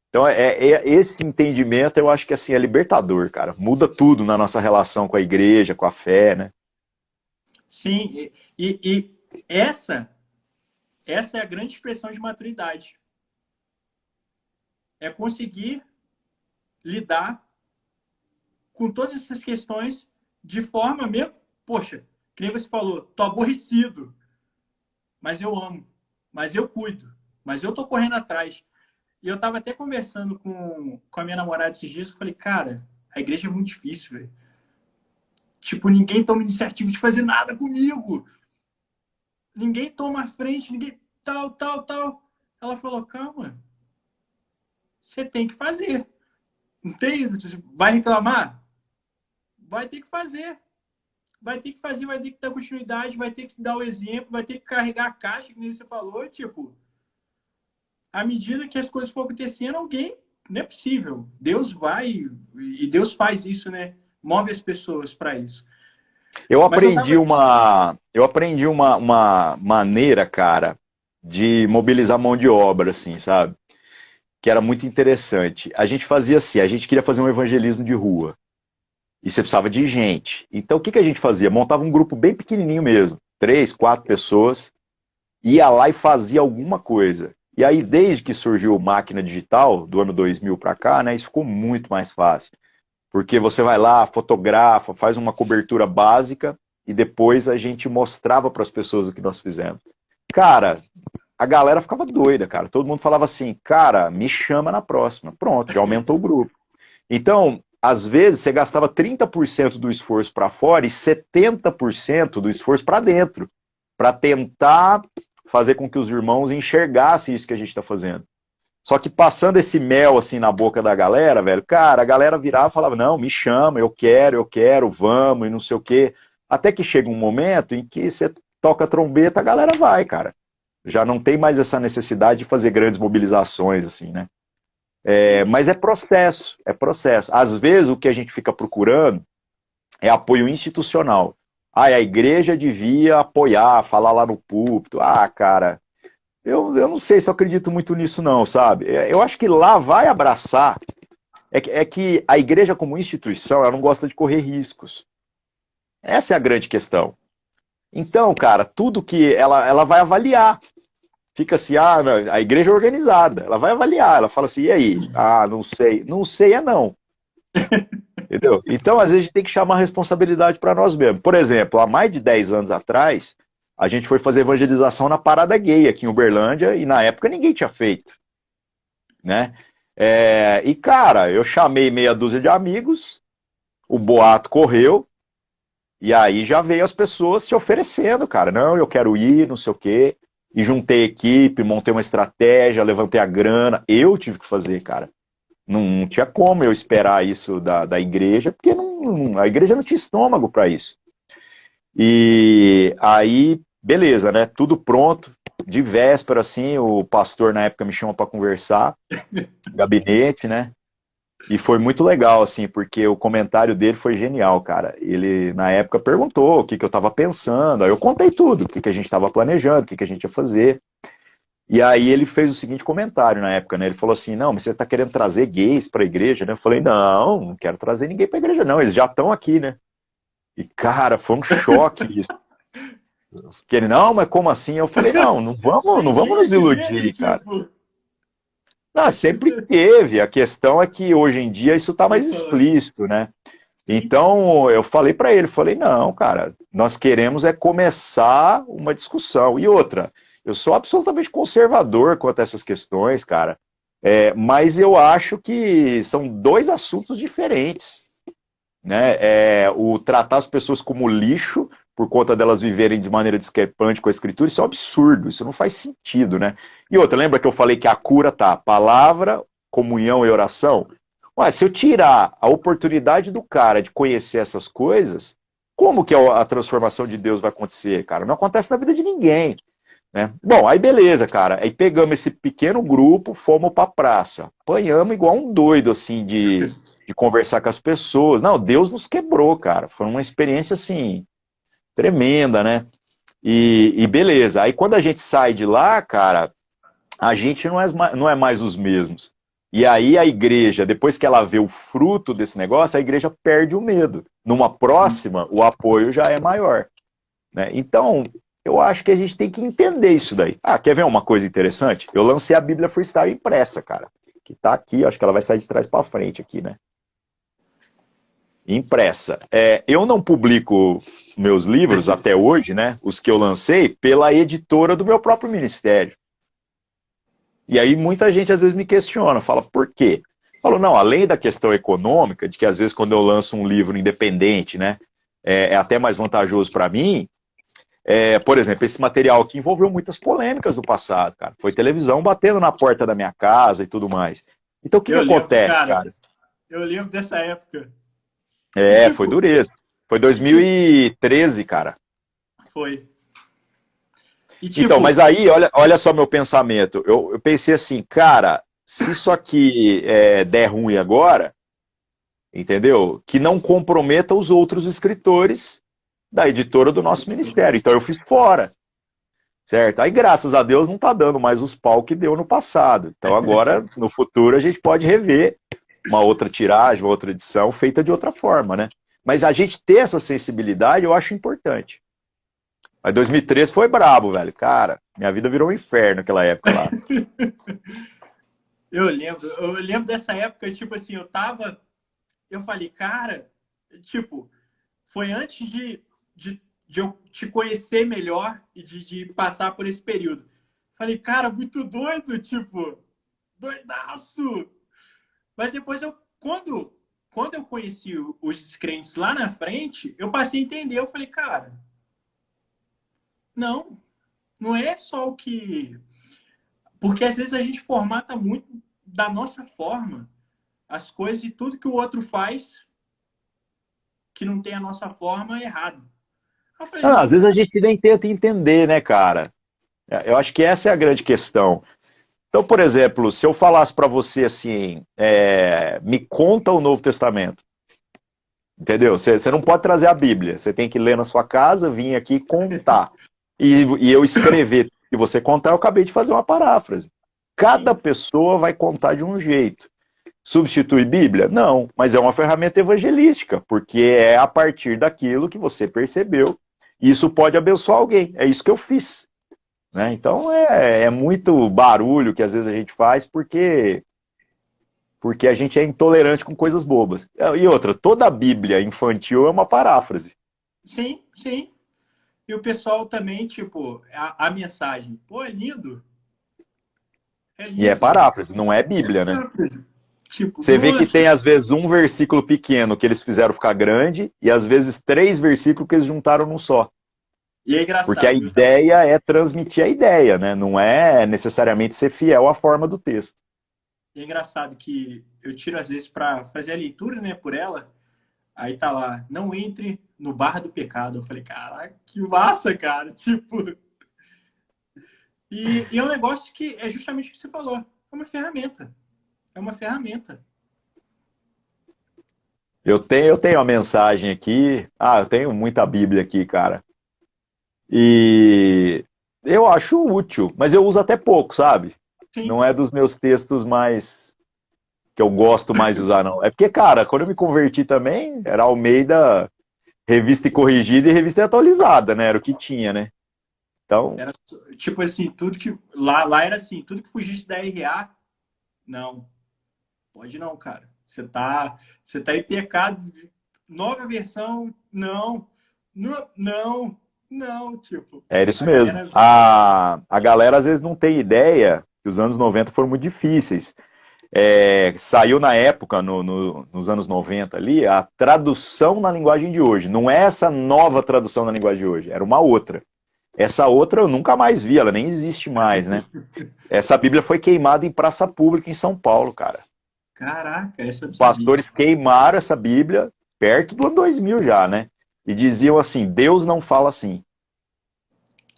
Então, esse entendimento eu acho que assim, é libertador, cara. Muda tudo na nossa relação com a igreja, com a fé, né?
Sim, e essa é a grande expressão de maturidade. É conseguir lidar com todas essas questões de forma mesmo, poxa, que nem você falou, tô aborrecido, mas eu amo, mas eu cuido, mas eu tô correndo atrás. E eu tava até conversando com a minha namorada esses dias, eu falei, cara, a igreja é muito difícil, velho. Tipo, ninguém toma iniciativa de fazer nada comigo. Ninguém toma a frente, ninguém tal, tal, tal. Ela falou, calma, você tem que fazer. Não tem, vai reclamar? Vai ter que fazer. Vai ter que fazer, vai ter que dar continuidade, vai ter que dar o exemplo, vai ter que carregar a caixa, que nem você falou, tipo, à medida que as coisas for acontecendo, alguém, não é possível. Deus vai, e Deus faz isso, né? Move as pessoas para isso.
Eu
Mas eu
aprendi
tava.
uma, eu aprendi uma maneira, cara, de mobilizar mão de obra, assim, sabe? Que era muito interessante. A gente fazia assim, a gente queria fazer um evangelismo de rua. E você precisava de gente. Então, o que a gente fazia? Montava um grupo bem pequenininho mesmo. 3, 4 pessoas. Ia lá e fazia alguma coisa. E aí, desde que surgiu máquina digital, do ano 2000 para cá, né, isso ficou muito mais fácil. Porque você vai lá, fotografa, faz uma cobertura básica e depois a gente mostrava para as pessoas o que nós fizemos. Cara, a galera ficava doida, cara. Todo mundo falava assim, cara, me chama na próxima. Pronto, já aumentou o grupo. Então, às vezes, você gastava 30% do esforço para fora e 70% do esforço para dentro, para tentar fazer com que os irmãos enxergassem isso que a gente está fazendo. Só que passando esse mel assim na boca da galera, velho, cara, a galera virava e falava, não, me chama, eu quero, vamos, e não sei o quê. Até que chega um momento em que você toca a trombeta, a galera vai, cara. Já não tem mais essa necessidade de fazer grandes mobilizações, assim, né?
Sim,
Mas é processo, é processo. Às vezes o que a gente fica procurando é apoio institucional. Ah, a igreja devia apoiar, falar lá no púlpito. Ah, cara, eu não sei se eu acredito muito nisso, não, sabe? Eu acho que lá vai abraçar. É que a igreja, como instituição, ela não gosta de correr riscos. Essa é a grande questão. Então, cara, tudo que ela vai avaliar. Fica assim, ah, não, a igreja é organizada. Ela vai avaliar, ela fala assim, e aí? Ah, não sei. Não sei é não. Entendeu? Então, às vezes, a gente tem que chamar a responsabilidade para nós mesmos. Por exemplo, há mais de 10 anos atrás, a gente foi fazer evangelização na Parada Gay aqui em Uberlândia e na época ninguém tinha feito, né? E, cara, eu chamei meia dúzia de amigos, o boato correu, E aí já veio as pessoas se oferecendo, cara. Não, eu quero ir, não sei o quê. E juntei equipe, montei uma estratégia, levantei a grana. Eu tive que fazer, cara. Não tinha como eu esperar isso da igreja, porque a igreja não tinha estômago para isso. E aí, beleza, né? Tudo pronto. De véspera, assim, o pastor na época me chama para conversar, gabinete, né? E foi muito legal, assim, porque o comentário dele foi genial, cara. Ele, na época, perguntou o que eu estava pensando. Aí eu contei tudo, o que a gente estava planejando, o que a gente ia fazer. E aí ele fez o seguinte comentário na época, né? Ele falou assim, não, mas você está querendo trazer gays para a igreja, né? Eu falei, não quero trazer ninguém para a igreja, não. Eles já estão aqui, né? E, cara, foi um choque isso. Porque ele, não, mas como assim? Eu falei, não vamos
Ninguém
nos
aqui dele,
iludir, cara.
tipo.
Não, sempre teve. A questão é que hoje em dia isso está mais
Opa,
explícito, né?
sim,
Então eu falei para ele, falei, não, cara, nós queremos é começar uma discussão. E outra, eu sou absolutamente conservador quanto a essas questões, cara. Mas eu acho que são dois assuntos diferentes, né? O tratar as pessoas como lixo por conta delas viverem de maneira discrepante com a escritura, isso é um absurdo, isso não faz sentido, né? E outra, lembra que eu falei que a cura tá palavra, comunhão e oração? Ué, se eu tirar a oportunidade do cara de conhecer essas coisas, como que a transformação de Deus vai acontecer, cara? Não acontece na vida de ninguém, né? Bom, aí beleza, cara. Aí pegamos esse pequeno grupo, fomos pra praça. Apanhamos igual um doido, assim, de conversar com as pessoas. Não, Deus nos quebrou, cara. Foi uma experiência, assim, tremenda, né? E beleza. Aí quando a gente sai de lá, cara, a gente não é mais os mesmos. E aí a igreja, depois que ela vê o fruto desse negócio, a igreja perde o medo. Numa próxima, o apoio já é maior, né? Então, eu acho que a gente tem que entender isso daí. Ah, quer ver uma coisa interessante? Eu lancei a Bíblia Freestyle impressa, cara. Que tá aqui, acho que ela vai sair de trás para frente aqui, né? Impressa. Eu não publico meus livros até hoje, né? Os que eu lancei, pela editora do meu próprio ministério. E aí muita gente às vezes me questiona, fala, por quê? Eu falo, não, além da questão econômica, de que às vezes quando eu lanço um livro independente, né, é até mais vantajoso para mim, por exemplo, esse material aqui envolveu muitas polêmicas no passado, cara. Foi televisão batendo na porta da minha casa e tudo mais. Então o que
eu lembro,
acontece,
cara,
cara?
eu lembro dessa época. E
Foi
tipo,
dureza. Foi
e tipo,
2013, cara.
foi. E
Então, mas
tipo,
aí, olha só meu pensamento. Eu pensei assim, cara, se isso aqui der ruim agora, entendeu? Que não comprometa os outros escritores da editora do nosso ministério. Então eu fiz fora, certo? Aí, graças a Deus, não tá dando mais os pau que deu no passado. Então agora, no futuro, a gente pode rever uma outra tiragem, uma outra edição feita de outra forma, né? Mas a gente ter essa sensibilidade, eu acho importante. Mas 2013 foi brabo, velho. Cara, minha vida virou um inferno naquela época lá.
eu lembro dessa época, tipo assim, eu falei, cara, tipo, foi antes de eu te conhecer melhor e de passar por esse período. Falei, cara, muito doido, tipo, doidaço. Mas depois quando eu conheci os descrentes lá na frente, eu passei a entender. Eu falei, cara, não, não é só o que. Porque às vezes a gente formata muito da nossa forma as coisas e tudo que o outro faz que não tem a nossa forma é errado. Eu falei,
Ah, às
não,
vezes a gente nem tenta entender, né, cara? Eu acho que essa é a grande questão. Então, por exemplo, se eu falasse para você assim, me conta o Novo Testamento, entendeu? Você não pode trazer a Bíblia, você tem que ler na sua casa, vir aqui contar. E eu escrever e você contar, eu acabei de fazer uma paráfrase. Cada
sim,
pessoa vai contar de um jeito. Substitui Bíblia? Não, mas é uma ferramenta evangelística, porque é a partir daquilo que você percebeu. E isso pode abençoar alguém. É isso que eu fiz. Né? Então é muito barulho que às vezes a gente faz porque a gente é intolerante com coisas bobas. E outra, toda a Bíblia infantil é uma paráfrase.
sim, sim. E o pessoal também, tipo, a mensagem, pô, é lindo, é
E é
lindo.
paráfrase, não é Bíblia, né?
Tipo,
Você vê que
nossa,
tem, às vezes, um versículo pequeno que eles fizeram ficar grande, e às vezes 3 versículos que eles juntaram num só.
e é
Porque a
engraçado, viu?
ideia é transmitir a ideia, né? Não é necessariamente ser fiel à forma do texto.
E é engraçado que eu tiro às vezes para fazer a leitura, né, por ela. Aí tá lá, não entre no bar do pecado. Eu falei, caraca, que massa, cara. Tipo, e é um negócio que é justamente o que você falou. É uma ferramenta. É uma ferramenta.
Eu tenho a mensagem aqui. Ah, eu tenho muita Bíblia aqui, cara. E eu acho útil, mas eu uso até pouco, sabe?
Sim,
Não é dos meus textos mais que eu gosto mais de usar, não. É porque, cara, quando eu me converti também, era Almeida, revista e corrigida e revista atualizada, né? Era o que tinha, né? Então,
era tipo assim, tudo que. Lá era assim, tudo que fugisse da RA, não. Pode não, cara. Você tá em pecado. Nova versão, não. Não, não, não. Tipo,
era isso
a
mesmo.
galera.
A galera às vezes não tem ideia que os anos 90 foram muito difíceis. Saiu na época, nos anos 90 ali, a tradução na linguagem de hoje. Não é essa nova tradução na linguagem de hoje, era uma outra. Essa outra eu nunca mais vi, ela nem existe mais, né? Essa Bíblia foi queimada em praça pública em São Paulo, cara.
Caraca, essa eu não sabia.
Pastores queimaram essa Bíblia perto do ano 2000 já, né? E diziam assim: Deus não fala assim.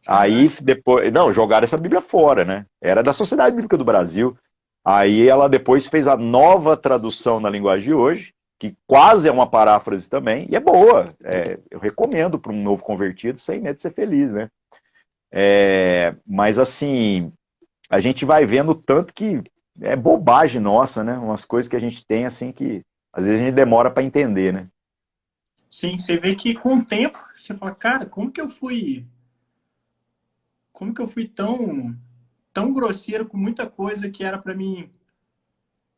Aí
Caraca.
depois, não, jogaram essa Bíblia fora, né? Era da Sociedade Bíblica do Brasil. Aí ela depois fez a nova tradução na linguagem de hoje, que quase é uma paráfrase também, e é boa. Eu recomendo para um novo convertido, sem medo de ser feliz, né? Mas assim, a gente vai vendo tanto que é bobagem nossa, né? Umas coisas que a gente tem assim que às vezes a gente demora para entender, né?
Sim, você vê que com o tempo, você fala, cara, como que eu fui tão grosseiro com muita coisa que era para mim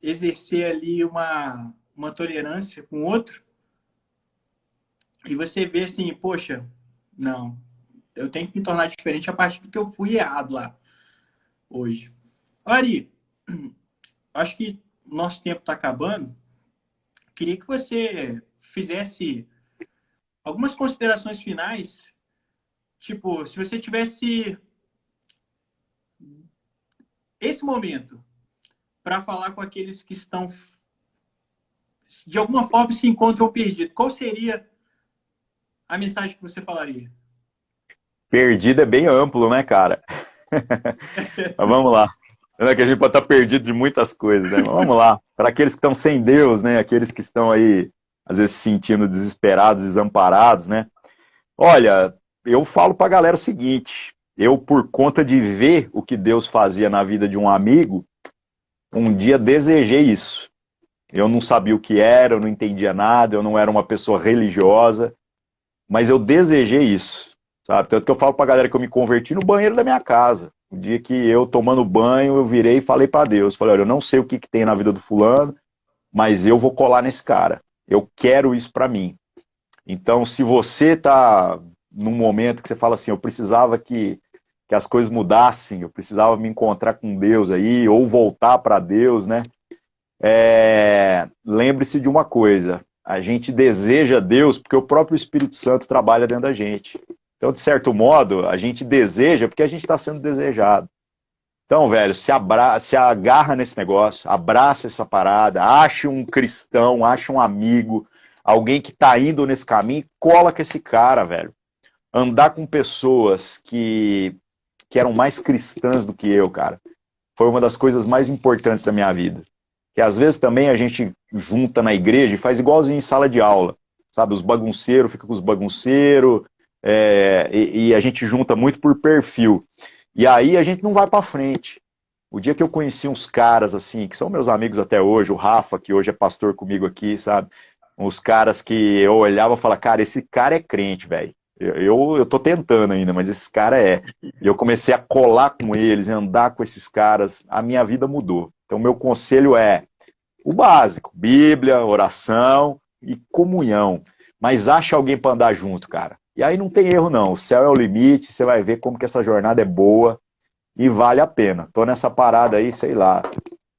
exercer ali uma tolerância com o outro, e você vê assim, poxa, não, eu tenho que me tornar diferente a partir do que eu fui errado lá hoje. Ari, acho que o nosso tempo está acabando. Queria que você fizesse algumas considerações finais. Tipo, se você tivesse esse momento para falar com aqueles que estão, de alguma forma, se encontram perdidos, qual seria a mensagem que você falaria?
Perdido é bem amplo, né, cara? Mas vamos lá. É que a gente pode estar perdido de muitas coisas, né? Mas vamos lá. Para aqueles que estão sem Deus, né? Aqueles que estão aí, às vezes, se sentindo desesperados, desamparados, né? Olha, eu falo para a galera o seguinte: eu, por conta de ver o que Deus fazia na vida de um amigo, um dia desejei isso. Eu não sabia o que era, eu não entendia nada, eu não era uma pessoa religiosa, mas eu desejei isso, sabe? Tanto que eu falo pra galera que eu me converti no banheiro da minha casa. O dia que eu, tomando banho, eu virei e falei para Deus, falei, olha, eu não sei o que tem na vida do fulano, mas eu vou colar nesse cara. Eu quero isso para mim. Então, se você tá num momento que você fala assim, eu precisava que as coisas mudassem, eu precisava me encontrar com Deus aí, ou voltar para Deus, né? Lembre-se de uma coisa, a gente deseja Deus porque o próprio Espírito Santo trabalha dentro da gente. Então, de certo modo, a gente deseja porque a gente está sendo desejado. Então, velho, se agarra nesse negócio, abraça essa parada, ache um cristão, ache um amigo, alguém que está indo nesse caminho, cola com esse cara, velho. Andar com pessoas que eram mais cristãs do que eu, cara, foi uma das coisas mais importantes da minha vida. Que às vezes também a gente junta na igreja e faz igualzinho em sala de aula, sabe? Os bagunceiros ficam com os bagunceiros, e a gente junta muito por perfil. E aí a gente não vai para frente. O dia que eu conheci uns caras assim, que são meus amigos até hoje, o Rafa, que hoje é pastor comigo aqui, sabe? Uns caras que eu olhava e falava, cara, esse cara é crente, velho. Eu tô tentando ainda, mas esse cara é. E eu comecei a colar com eles, andar com esses caras, a minha vida mudou. Então, meu conselho é o básico: Bíblia, oração e comunhão. Mas acha alguém para andar junto, cara. E aí não tem erro, não. O céu é o limite, você vai ver como que essa jornada é boa e vale a pena. Tô nessa parada aí, sei lá,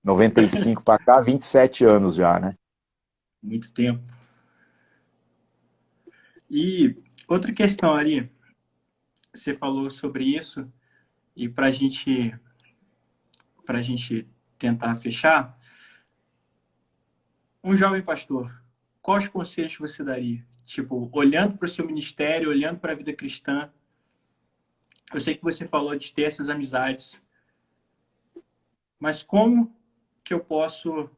95 para cá, 27 anos já, né?
Muito tempo. E outra questão, Ari, você falou sobre isso, e para gente tentar fechar, um jovem pastor, quais conselhos você daria? Tipo, olhando para o seu ministério, olhando para a vida cristã, eu sei que você falou de ter essas amizades, mas como que eu posso,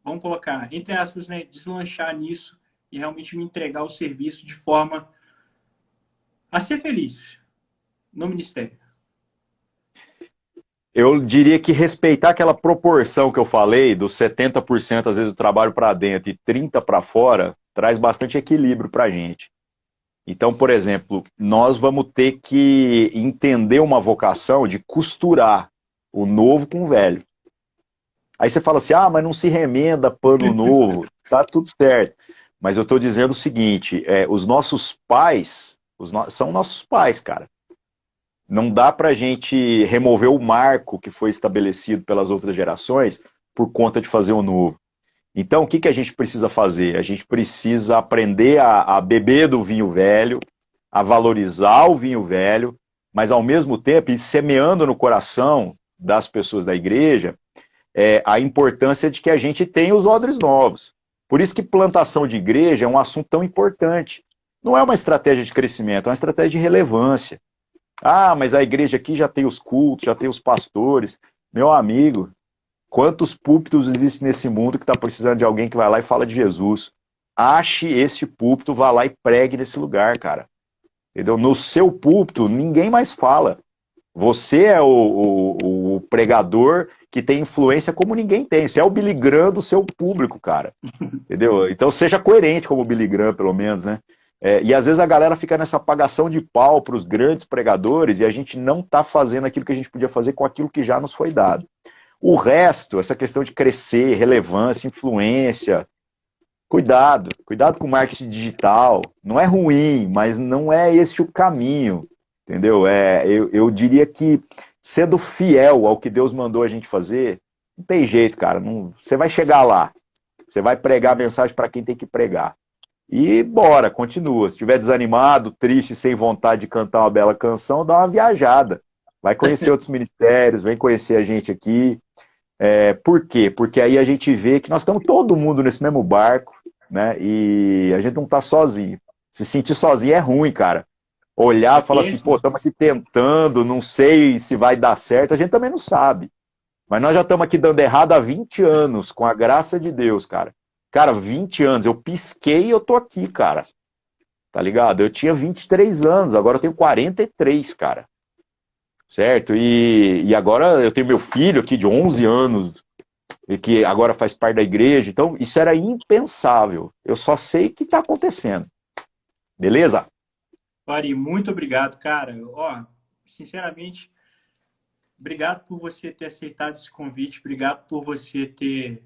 vamos colocar, entre aspas, né, deslanchar nisso e realmente me entregar ao serviço de forma a ser feliz no ministério?
Eu diria que respeitar aquela proporção que eu falei, dos 70% às vezes do trabalho para dentro e 30% para fora, traz bastante equilíbrio para a gente. Então, por exemplo, nós vamos ter que entender uma vocação de costurar o novo com o velho. Aí você fala assim, ah, mas não se remenda pano novo, tá tudo certo. Mas eu estou dizendo o seguinte, os nossos pais, são nossos pais, cara. Não dá para a gente remover o marco que foi estabelecido pelas outras gerações por conta de fazer o novo. Então, o que, que a gente precisa fazer? A gente precisa aprender a beber do vinho velho, a valorizar o vinho velho, mas ao mesmo tempo ir semeando no coração das pessoas da igreja a importância de que a gente tenha os odres novos. Por isso que plantação de igreja é um assunto tão importante. Não é uma estratégia de crescimento, é uma estratégia de relevância. Ah, mas a igreja aqui já tem os cultos, já tem os pastores. Meu amigo, quantos púlpitos existem nesse mundo que está precisando de alguém que vai lá e fala de Jesus? Ache esse púlpito, vá lá e pregue nesse lugar, cara. Entendeu? No seu púlpito, ninguém mais fala. Você é o pregador que tem influência como ninguém tem. Você é o Billy Graham do seu público, cara. Entendeu? Então seja coerente como o Billy Graham, pelo menos, né? E às vezes a galera fica nessa apagação de pau para os grandes pregadores e a gente não está fazendo aquilo que a gente podia fazer com aquilo que já nos foi dado. O resto, essa questão de crescer, relevância, influência, cuidado, cuidado com o marketing digital. Não é ruim, mas não é esse o caminho, entendeu? Eu diria que sendo fiel ao que Deus mandou a gente fazer, não tem jeito, cara. Não, você vai chegar lá. Você vai pregar a mensagem para quem tem que pregar. E bora, continua. Se estiver desanimado, triste, sem vontade de cantar uma bela canção, dá uma viajada. Vai conhecer outros ministérios, vem conhecer a gente aqui. Por quê? Porque aí a gente vê que nós estamos todo mundo nesse mesmo barco, né? E a gente não está sozinho. Se sentir sozinho é ruim, cara. Olhar
É
e falar assim, pô,
péssimo.
estamos aqui tentando, não sei se vai dar certo, a gente também não sabe. Mas nós já estamos aqui dando errado há 20 anos, com a graça de Deus, cara. Cara, 20 anos, eu pisquei e eu tô aqui, cara. Tá ligado? Eu tinha 23 anos, agora eu tenho 43, cara. Certo? E agora eu tenho meu filho aqui de 11 anos, e que agora faz parte da igreja. Então, isso era impensável. Eu só sei o que está acontecendo. Beleza?
Ari, muito obrigado, cara. Ó, sinceramente, obrigado por você ter aceitado esse convite, obrigado por você ter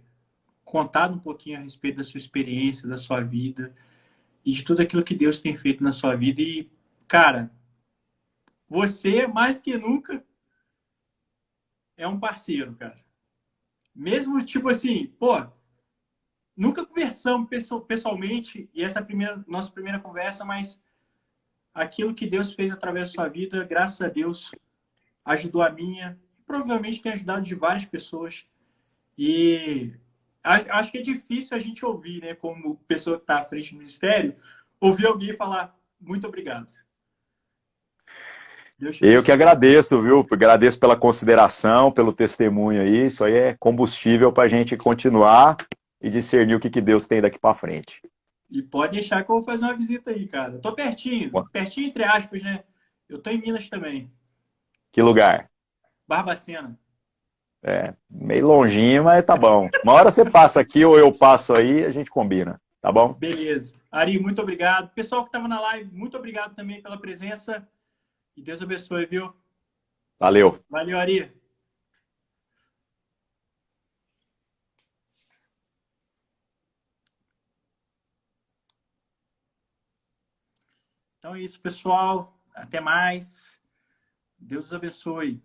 contado um pouquinho a respeito da sua experiência, da sua vida e de tudo aquilo que Deus tem feito na sua vida. E, cara, você, mais que nunca, é um parceiro, cara. Mesmo, tipo assim, pô, nunca conversamos pessoalmente, e essa é a nossa primeira conversa, mas aquilo que Deus fez através da sua vida, graças a Deus, ajudou a minha, e provavelmente tem ajudado de várias pessoas. E acho que é difícil a gente ouvir, né, como pessoa que está à frente do ministério, ouvir alguém falar muito obrigado. Deus te
Eu que
abençoe.
agradeço, viu? Agradeço pela consideração, pelo testemunho aí. Isso aí é combustível para a gente continuar e discernir o que Deus tem daqui para frente.
E pode deixar que eu vou fazer uma visita aí, cara. Eu tô pertinho, pertinho entre aspas, né? Eu tô em Minas também,
Que lugar?
Barbacena.
Meio longinho, mas tá bom. Uma hora você passa aqui ou eu passo aí, a gente combina, tá bom?
Beleza. Ari, muito obrigado. Pessoal que estava na live, muito obrigado também pela presença. E Deus abençoe, viu?
Valeu.
Valeu, Ari. Então é isso, pessoal. Até mais. Deus os abençoe.